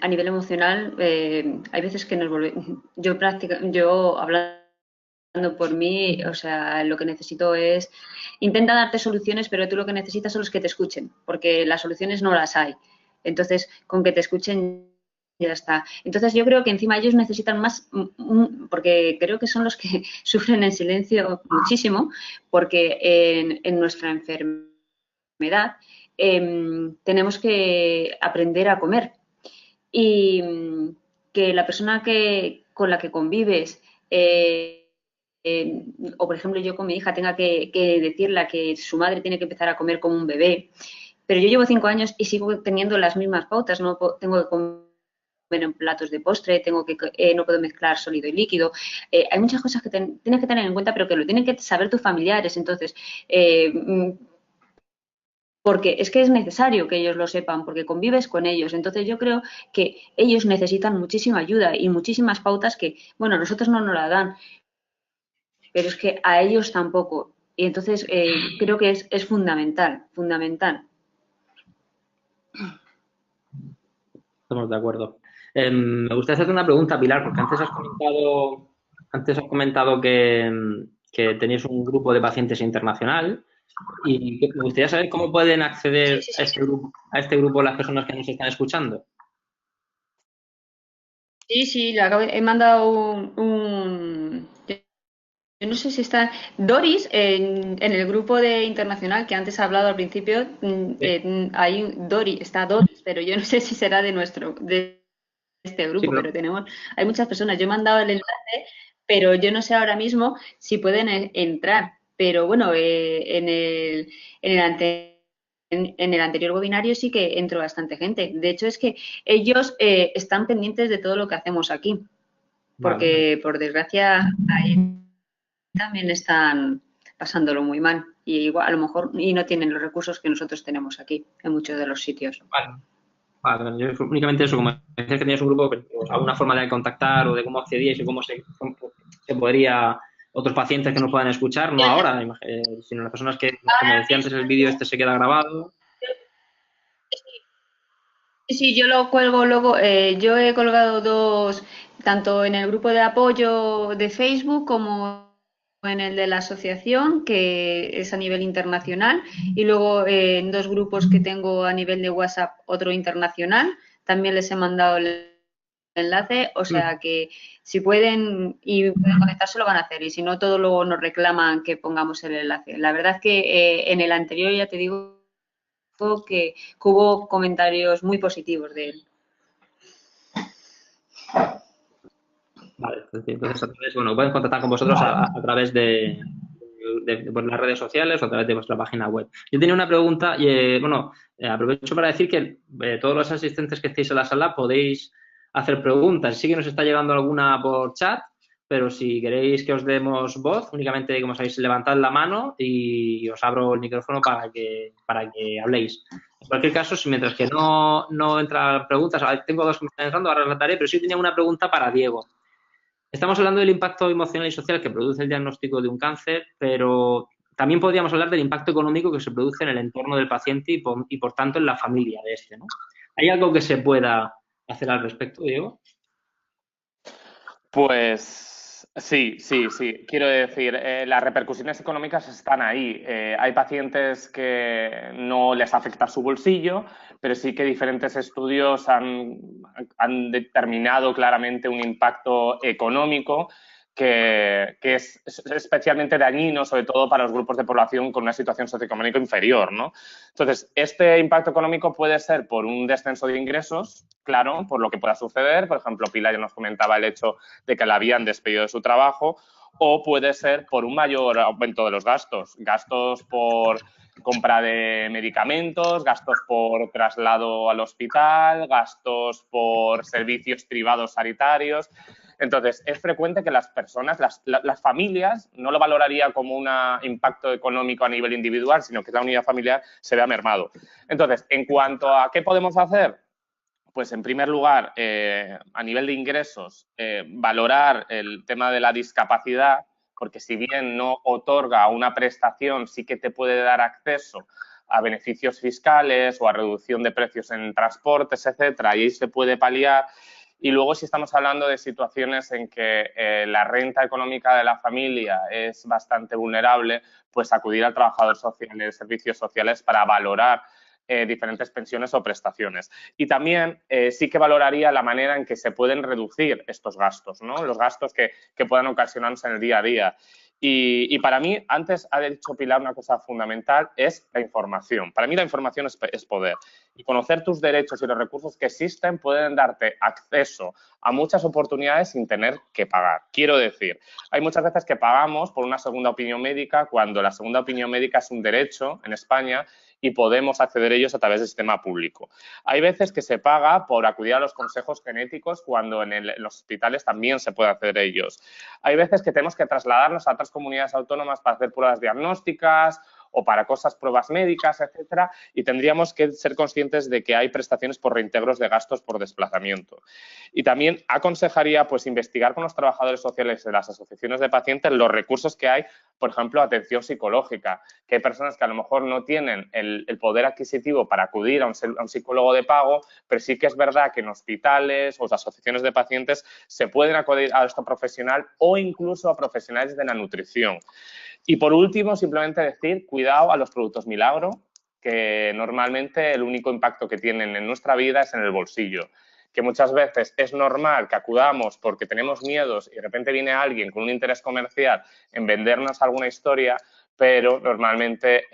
a nivel emocional hay veces que nos volvemos. Yo hablando por mí, o sea, lo que necesito es, intenta darte soluciones, pero tú lo que necesitas son los que te escuchen, porque las soluciones no las hay. Entonces, con que te escuchen ya está. Entonces, yo creo que encima ellos necesitan más, porque creo que son los que sufren en silencio muchísimo, porque en nuestra enfermedad tenemos que aprender a comer. Y que la persona con la que convives, o por ejemplo yo con mi hija tenga que decirle que su madre tiene que empezar a comer como un bebé, pero yo llevo 5 años y sigo teniendo las mismas pautas, no tengo que comer en platos de postre, no puedo mezclar sólido y líquido. Hay muchas cosas que tienes que tener en cuenta, pero que lo tienen que saber tus familiares. Entonces, porque es que es necesario que ellos lo sepan, porque convives con ellos. Entonces yo creo que ellos necesitan muchísima ayuda y muchísimas pautas que, bueno, a nosotros no nos la dan, pero es que a ellos tampoco. Y entonces creo que es fundamental. Estamos de acuerdo. Me gustaría hacerte una pregunta, Pilar, porque antes has comentado que tenéis un grupo de pacientes internacional y me gustaría saber cómo pueden acceder a este grupo las personas que nos están escuchando. Sí, he mandado yo no sé si está Doris en el grupo de internacional que antes ha hablado al principio. Sí, Hay Doris, está Doris, pero yo no sé si será de este sí, grupo, pero hay muchas personas. Yo he mandado el enlace, pero yo no sé ahora mismo si pueden entrar. Pero bueno, en el en el anterior webinario sí que entró bastante gente. De hecho, es que ellos están pendientes de todo lo que hacemos aquí, vale, vale. porque por desgracia ahí también están pasándolo muy mal y igual a lo mejor y no tienen los recursos que nosotros tenemos aquí en muchos de los sitios. Vale. Vale, yo únicamente eso, como decías que tenías un grupo, pues, alguna forma de contactar o de cómo accedíais y cómo se podría, otros pacientes que nos puedan escuchar, no ahora, sino las personas que, como decía antes, el vídeo este se queda grabado. Sí, yo lo cuelgo luego. Yo he colgado dos, tanto en el grupo de apoyo de Facebook como en el de la asociación, que es a nivel internacional, y luego en dos grupos que tengo a nivel de WhatsApp, otro internacional. También les he mandado el enlace, o sea que si pueden y pueden conectarse lo van a hacer, y si no, todo luego nos reclaman que pongamos el enlace. La verdad es que en el anterior, ya te digo, que hubo comentarios muy positivos de él. Vale, entonces a través, bueno, pueden contactar con vosotros a través de las redes sociales o a través de vuestra página web. Yo tenía una pregunta y, bueno, aprovecho para decir que todos los asistentes que estéis en la sala podéis hacer preguntas. Sí que nos está llegando alguna por chat, pero si queréis que os demos voz, únicamente, como sabéis, levantad la mano y os abro el micrófono para que habléis. En cualquier caso, si mientras que no entran preguntas, tengo dos que me están entrando, ahora las daré, pero sí tenía una pregunta para Diego. Estamos hablando del impacto emocional y social que produce el diagnóstico de un cáncer, pero también podríamos hablar del impacto económico que se produce en el entorno del paciente y por tanto, en la familia de este, ¿no? ¿Hay algo que se pueda hacer al respecto, Diego? Pues sí. Quiero decir, las repercusiones económicas están ahí. Hay pacientes que no les afecta su bolsillo, pero sí que diferentes estudios han determinado claramente un impacto económico que es especialmente dañino, sobre todo para los grupos de población con una situación socioeconómica inferior, ¿no? Entonces, este impacto económico puede ser por un descenso de ingresos, claro, por lo que pueda suceder. Por ejemplo, Pilar ya nos comentaba el hecho de que la habían despedido de su trabajo, o puede ser por un mayor aumento de los gastos. Gastos por compra de medicamentos, gastos por traslado al hospital, gastos por servicios privados sanitarios. Entonces, es frecuente que las personas, las familias, no lo valoraría como un impacto económico a nivel individual, sino que la unidad familiar se vea mermado. Entonces, en cuanto a qué podemos hacer, pues en primer lugar, a nivel de ingresos, valorar el tema de la discapacidad, porque si bien no otorga una prestación, sí que te puede dar acceso a beneficios fiscales o a reducción de precios en transportes, etcétera, y ahí se puede paliar. Y luego, si estamos hablando de situaciones en que la renta económica de la familia es bastante vulnerable, pues acudir al trabajador social de servicios sociales para valorar diferentes pensiones o prestaciones. Y también sí que valoraría la manera en que se pueden reducir estos gastos, ¿no? Los gastos que puedan ocasionarse en el día a día. Y para mí, antes ha dicho Pilar una cosa fundamental, es la información. Para mí la información es poder. Y conocer tus derechos y los recursos que existen pueden darte acceso a muchas oportunidades sin tener que pagar. Quiero decir, hay muchas veces que pagamos por una segunda opinión médica cuando la segunda opinión médica es un derecho en España y podemos acceder a ellos a través del sistema público. Hay veces que se paga por acudir a los consejos genéticos cuando en los hospitales también se puede acceder a ellos. Hay veces que tenemos que trasladarnos a otras comunidades autónomas para hacer pruebas diagnósticas o para cosas, pruebas médicas, etcétera, y tendríamos que ser conscientes de que hay prestaciones por reintegros de gastos por desplazamiento. Y también aconsejaría pues investigar con los trabajadores sociales de las asociaciones de pacientes los recursos que hay, por ejemplo, atención psicológica, que hay personas que a lo mejor no tienen el poder adquisitivo para acudir a un psicólogo de pago, pero sí que es verdad que en hospitales o asociaciones de pacientes se pueden acudir a este profesional o incluso a profesionales de la nutrición. Y por último, simplemente decir, cuidado a los productos milagro, que normalmente el único impacto que tienen en nuestra vida es en el bolsillo. que muchas veces es normal que acudamos porque tenemos miedos y de repente viene alguien con un interés comercial en vendernos alguna historia, pero normalmente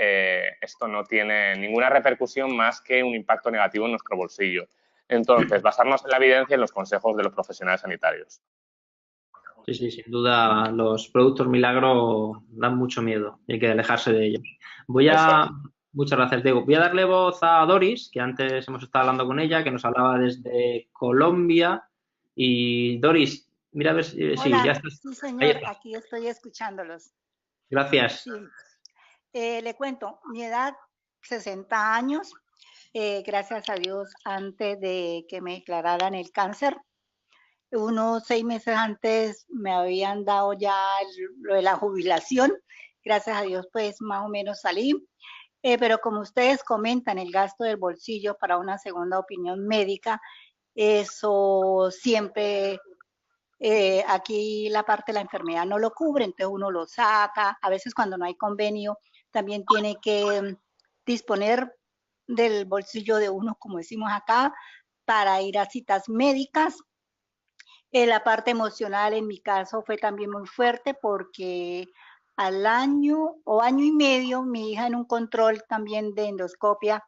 esto no tiene ninguna repercusión más que un impacto negativo en nuestro bolsillo. Entonces, basarnos en la evidencia y en los consejos de los profesionales sanitarios. Sí, sí, sin duda los productos milagro dan mucho miedo y hay que alejarse de ellos. Muchas gracias, Diego. Voy a darle voz a Doris, que antes hemos estado hablando con ella, que nos hablaba desde Colombia. Y Doris, mira a ver si Hola, ya estás. sí señor, aquí estoy escuchándolos. Gracias. Sí. Le cuento, mi edad, 60 años, gracias a Dios, antes de que me declararan el cáncer, unos 6 meses antes me habían dado ya lo de la jubilación, gracias a Dios pues más o menos salí, pero como ustedes comentan, el gasto del bolsillo para una segunda opinión médica, eso siempre... aquí la parte de la enfermedad no lo cubre, entonces uno lo saca. A veces cuando no hay convenio, también tiene que disponer del bolsillo de uno, como decimos acá, para ir a citas médicas. La parte emocional en mi caso fue también muy fuerte porque al año o año y medio, mi hija en un control también de endoscopia,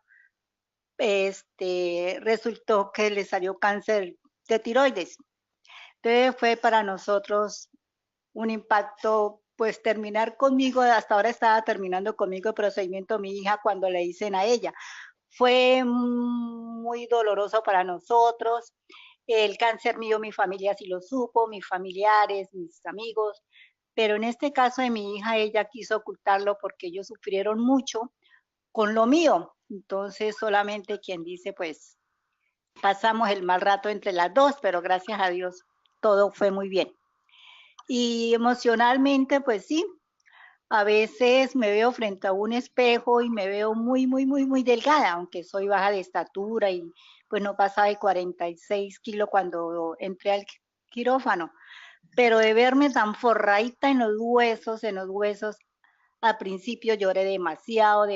resultó que le salió cáncer de tiroides. Entonces fue para nosotros un impacto, pues terminar conmigo, hasta ahora estaba terminando conmigo el procedimiento mi hija cuando le dicen a ella. Fue muy doloroso para nosotros. El cáncer mío, mi familia sí lo supo, mis familiares, mis amigos, pero en este caso de mi hija, ella quiso ocultarlo porque ellos sufrieron mucho con lo mío. Entonces solamente quien dice, pues pasamos el mal rato entre las dos, pero gracias a Dios todo fue muy bien. Y emocionalmente, pues sí, a veces me veo frente a un espejo y me veo muy delgada, aunque soy baja de estatura y pues no pasaba de 46 kilos cuando entré al quirófano. Pero de verme tan forradita en los huesos, al principio lloré demasiado.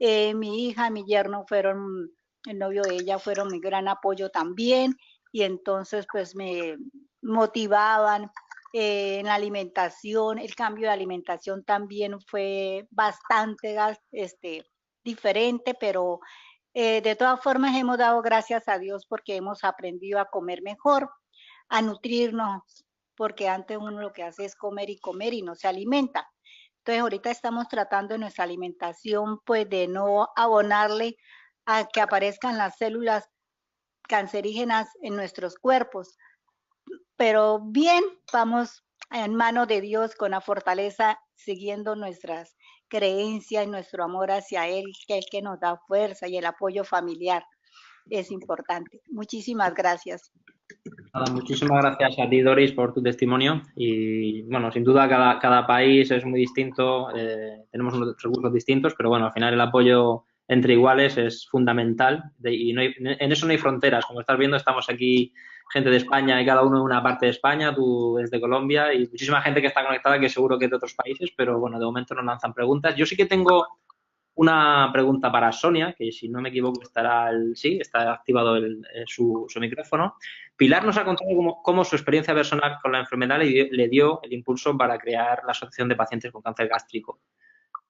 Mi hija, mi yerno fueron, el novio de ella fueron mi gran apoyo también y entonces pues me motivaban en la alimentación. El cambio de alimentación también fue bastante diferente, pero de todas formas hemos dado gracias a Dios porque hemos aprendido a comer mejor, a nutrirnos, porque antes uno lo que hace es comer y no se alimenta. Entonces ahorita estamos tratando en nuestra alimentación pues de no abonarle a que aparezcan las células cancerígenas en nuestros cuerpos. Pero bien, vamos en manos de Dios con la fortaleza, siguiendo nuestras creencias y nuestro amor hacia Él, que es el que nos da fuerza y el apoyo familiar es importante. Muchísimas gracias. Muchísimas gracias a ti, Doris, por tu testimonio. Y bueno, sin duda cada país es muy distinto, tenemos unos recursos distintos, pero bueno, al final el apoyo entre iguales es fundamental y en eso no hay fronteras. Como estás viendo, estamos aquí gente de España y cada uno en una parte de España, tú desde Colombia y muchísima gente que está conectada que seguro que es de otros países, pero bueno, de momento nos lanzan preguntas. Yo sí que tengo una pregunta para Sonia, que si no me equivoco está activado su micrófono. Pilar nos ha contado cómo su experiencia personal con la enfermedad le dio el impulso para crear la Asociación de Pacientes con Cáncer Gástrico.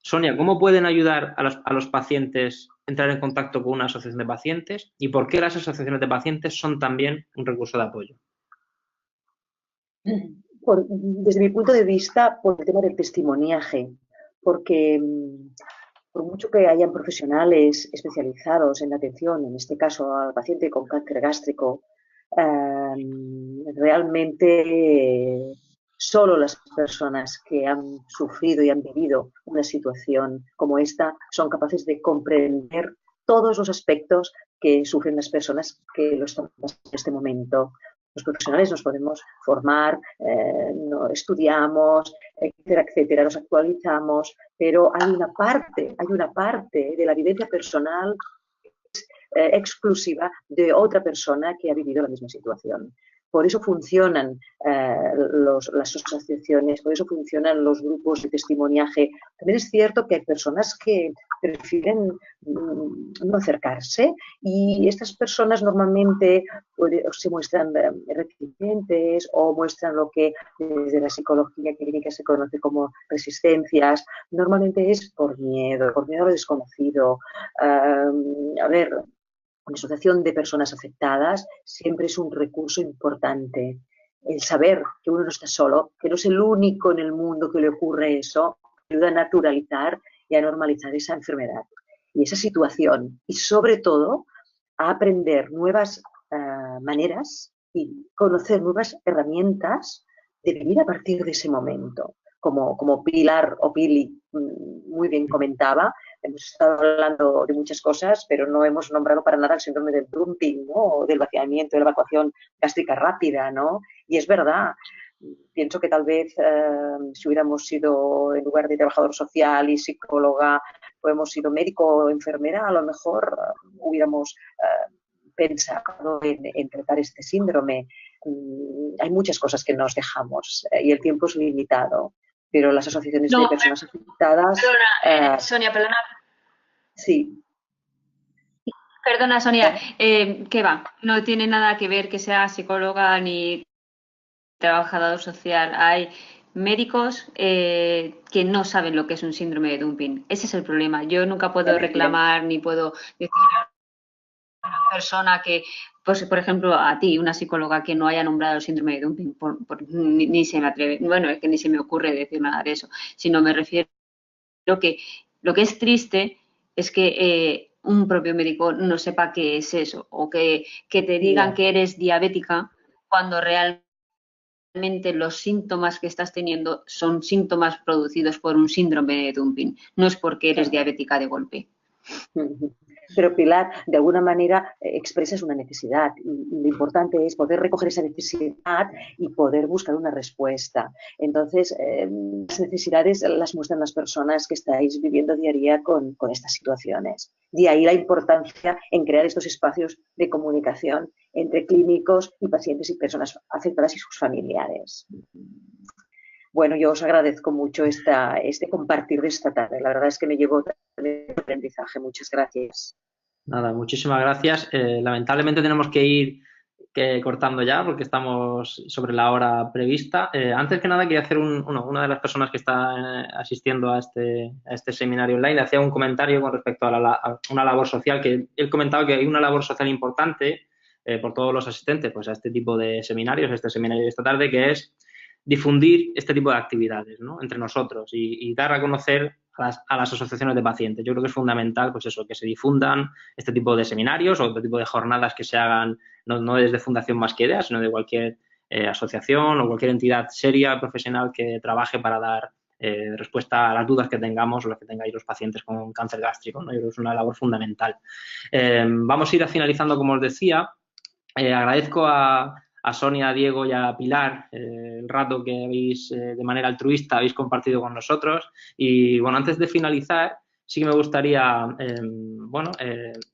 Sonia, ¿cómo pueden ayudar a los pacientes a entrar en contacto con una asociación de pacientes y por qué las asociaciones de pacientes son también un recurso de apoyo? Desde mi punto de vista, por el tema del testimoniaje, porque por mucho que hayan profesionales especializados en la atención, en este caso al paciente con cáncer gástrico, realmente solo las personas que han sufrido y han vivido una situación como esta son capaces de comprender todos los aspectos que sufren las personas que lo están pasando en este momento. Los profesionales nos podemos formar, estudiamos, etcétera, nos actualizamos, pero hay una parte de la vivencia personal exclusiva de otra persona que ha vivido la misma situación. Por eso funcionan las asociaciones, por eso funcionan los grupos de testimoniaje. También es cierto que hay personas que prefieren no acercarse, y estas personas normalmente se muestran reticentes o muestran lo que desde la psicología clínica se conoce como resistencias. Normalmente es por miedo a lo desconocido. A ver, una asociación de personas afectadas siempre es un recurso importante. El saber que uno no está solo, que no es el único en el mundo que le ocurre eso, ayuda a naturalizar y a normalizar esa enfermedad y esa situación. Y sobre todo, a aprender nuevas maneras y conocer nuevas herramientas de vivir a partir de ese momento. Como Pilar o Pili muy bien comentaba, hemos estado hablando de muchas cosas, pero no hemos nombrado para nada el síndrome del dumping, ¿no? O del vaciamiento, de la evacuación gástrica rápida, ¿no? Y es verdad, pienso que tal vez si hubiéramos sido, en lugar de trabajador social y psicóloga, hemos sido médico o enfermera, a lo mejor hubiéramos pensado en tratar este síndrome. Hay muchas cosas que nos dejamos y el tiempo es limitado, pero las asociaciones de personas afectadas... Sonia, perdona. Sí. Perdona, Sonia, ¿qué va? No tiene nada que ver que sea psicóloga ni trabajador social. Hay médicos que no saben lo que es un síndrome de dumping. Ese es el problema. Yo nunca puedo reclamar ni puedo decir a una persona que, pues, por ejemplo, a ti, una psicóloga que no haya nombrado el síndrome de dumping, ni se me atreve, bueno, es que ni se me ocurre decir nada de eso, sino me refiero que lo que es triste es que un propio médico no sepa qué es eso, o que te digan que eres diabética cuando realmente los síntomas que estás teniendo son síntomas producidos por un síndrome de dumping, no es porque eres diabética de golpe. Pero Pilar, de alguna manera expresas una necesidad y lo importante es poder recoger esa necesidad y poder buscar una respuesta. Entonces, las necesidades las muestran las personas que estáis viviendo día a día con estas situaciones. De ahí la importancia en crear estos espacios de comunicación entre clínicos y pacientes y personas afectadas y sus familiares. Bueno, yo os agradezco mucho este compartir de esta tarde. La verdad es que me llevo también un aprendizaje. Muchas gracias. Nada, muchísimas gracias. Lamentablemente tenemos que ir cortando ya porque estamos sobre la hora prevista. Antes que nada, quería hacer una de las personas que está asistiendo a este seminario online hacía un comentario con respecto a una labor social, que él comentaba que hay una labor social importante por todos los asistentes pues, a este tipo de seminarios, este seminario de esta tarde, que es difundir este tipo de actividades, ¿no? Entre nosotros y dar a conocer a las asociaciones de pacientes. Yo creo que es fundamental, pues eso, que se difundan este tipo de seminarios o otro tipo de jornadas que se hagan no desde Fundación Más que Ideas, sino de cualquier asociación o cualquier entidad seria, profesional que trabaje para dar respuesta a las dudas que tengamos o las que tengáis los pacientes con cáncer gástrico, ¿no? Yo creo que es una labor fundamental. Vamos a ir finalizando, como os decía. Agradezco a Sonia, a Diego y a Pilar el rato que habéis, de manera altruista, habéis compartido con nosotros. Y, bueno, antes de finalizar, sí que me gustaría,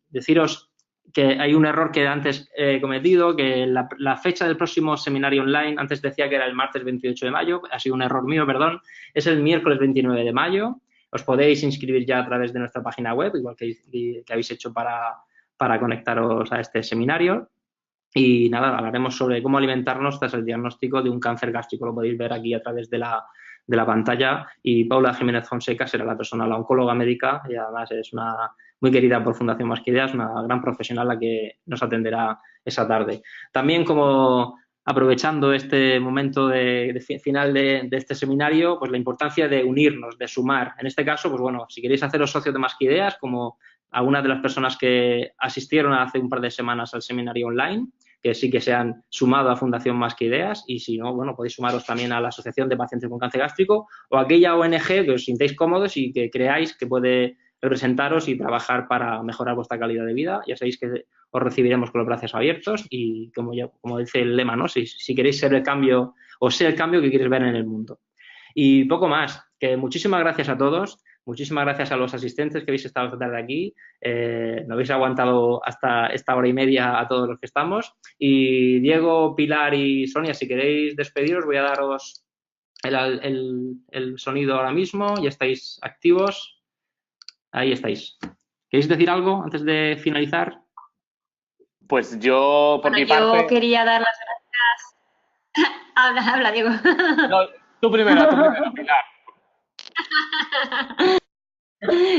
deciros que hay un error que antes he cometido, que la fecha del próximo seminario online, antes decía que era el martes 28 de mayo, ha sido un error mío, perdón, es el miércoles 29 de mayo. Os podéis inscribir ya a través de nuestra página web, igual que habéis hecho para conectaros a este seminario. Y nada, hablaremos sobre cómo alimentarnos tras el diagnóstico de un cáncer gástrico. Lo podéis ver aquí a través de la pantalla. Y Paula Jiménez Fonseca será la persona, la oncóloga médica, y además es una muy querida por Fundación Más que Ideas, una gran profesional la que nos atenderá esa tarde. También, como aprovechando este momento de final de este seminario, pues la importancia de unirnos, de sumar. En este caso, pues bueno, si queréis haceros socios de Más que Ideas, como algunas de las personas que asistieron hace un par de semanas al seminario online, que sí que se han sumado a Fundación Más que Ideas, y si no, bueno, podéis sumaros también a la Asociación de Pacientes con Cáncer Gástrico o a aquella ONG que os sintéis cómodos y que creáis que puede representaros y trabajar para mejorar vuestra calidad de vida. Ya sabéis que os recibiremos con los brazos abiertos y, como dice el lema, ¿no? Si queréis ser el cambio o ser el cambio que queréis ver en el mundo. Y poco más, que muchísimas gracias a todos. Muchísimas gracias a los asistentes que habéis estado esta tarde aquí. Nos habéis aguantado hasta esta hora y media a todos los que estamos. Y Diego, Pilar y Sonia, si queréis despediros, voy a daros el sonido ahora mismo. Ya estáis activos. Ahí estáis. ¿Queréis decir algo antes de finalizar? Pues yo, por mi parte... Yo quería dar las gracias... Habla, Diego. No, tú primero, Pilar.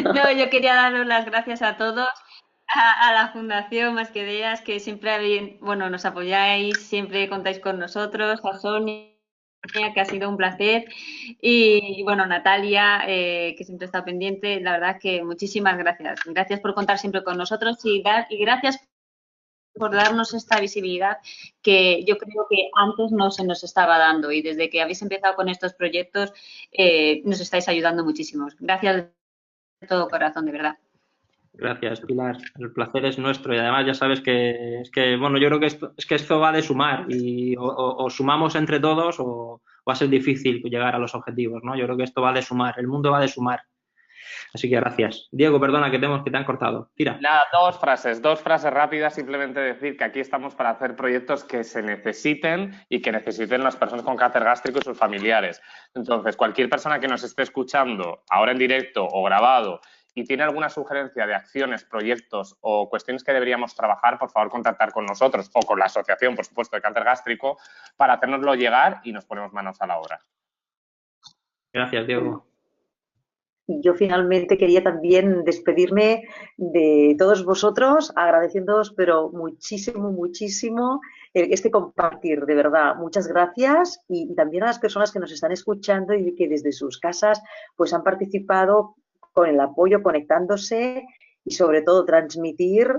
No, yo quería daros las gracias a todos, a la Fundación Más que Ideas, que siempre nos apoyáis, siempre contáis con nosotros, a Sonia, que ha sido un placer, y bueno, Natalia, que siempre está pendiente. La verdad que muchísimas gracias. Gracias por contar siempre con nosotros y gracias por darnos esta visibilidad que yo creo que antes no se nos estaba dando, y desde que habéis empezado con estos proyectos nos estáis ayudando muchísimo. Gracias de todo corazón, de verdad. Gracias, Pilar. El placer es nuestro y además ya sabes que bueno, yo creo que esto va de sumar y o sumamos entre todos o va a ser difícil llegar a los objetivos, ¿no? Yo creo que esto va de sumar, el mundo va de sumar. Así que gracias. Diego, perdona que te han cortado. Tira. Nada, dos frases rápidas, simplemente decir que aquí estamos para hacer proyectos que se necesiten y que necesiten las personas con cáncer gástrico y sus familiares. Entonces, cualquier persona que nos esté escuchando ahora en directo o grabado y tiene alguna sugerencia de acciones, proyectos o cuestiones que deberíamos trabajar, por favor, contactar con nosotros o con la asociación, por supuesto, de cáncer gástrico para hacérnoslo llegar y nos ponemos manos a la obra. Gracias, Diego. Y yo finalmente quería también despedirme de todos vosotros, agradeciéndoos, pero muchísimo, muchísimo este compartir, de verdad. Muchas gracias y también a las personas que nos están escuchando y que desde sus casas pues han participado con el apoyo, conectándose y sobre todo transmitir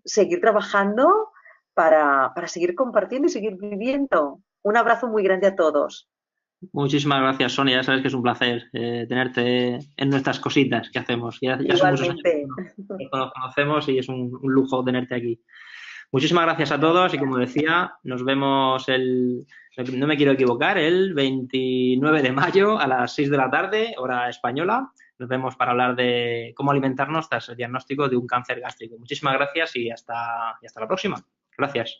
seguir trabajando para seguir compartiendo y seguir viviendo. Un abrazo muy grande a todos. Muchísimas gracias, Sonia. Ya sabes que es un placer tenerte en nuestras cositas que hacemos. Ya son muchos años que nos conocemos y es un lujo tenerte aquí. Muchísimas gracias a todos y como decía, nos vemos no me quiero equivocar, el 29 de mayo a las 6 de la tarde, hora española. Nos vemos para hablar de cómo alimentarnos tras el diagnóstico de un cáncer gástrico. Muchísimas gracias y hasta la próxima. Gracias.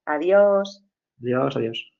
Adiós. Adiós, adiós.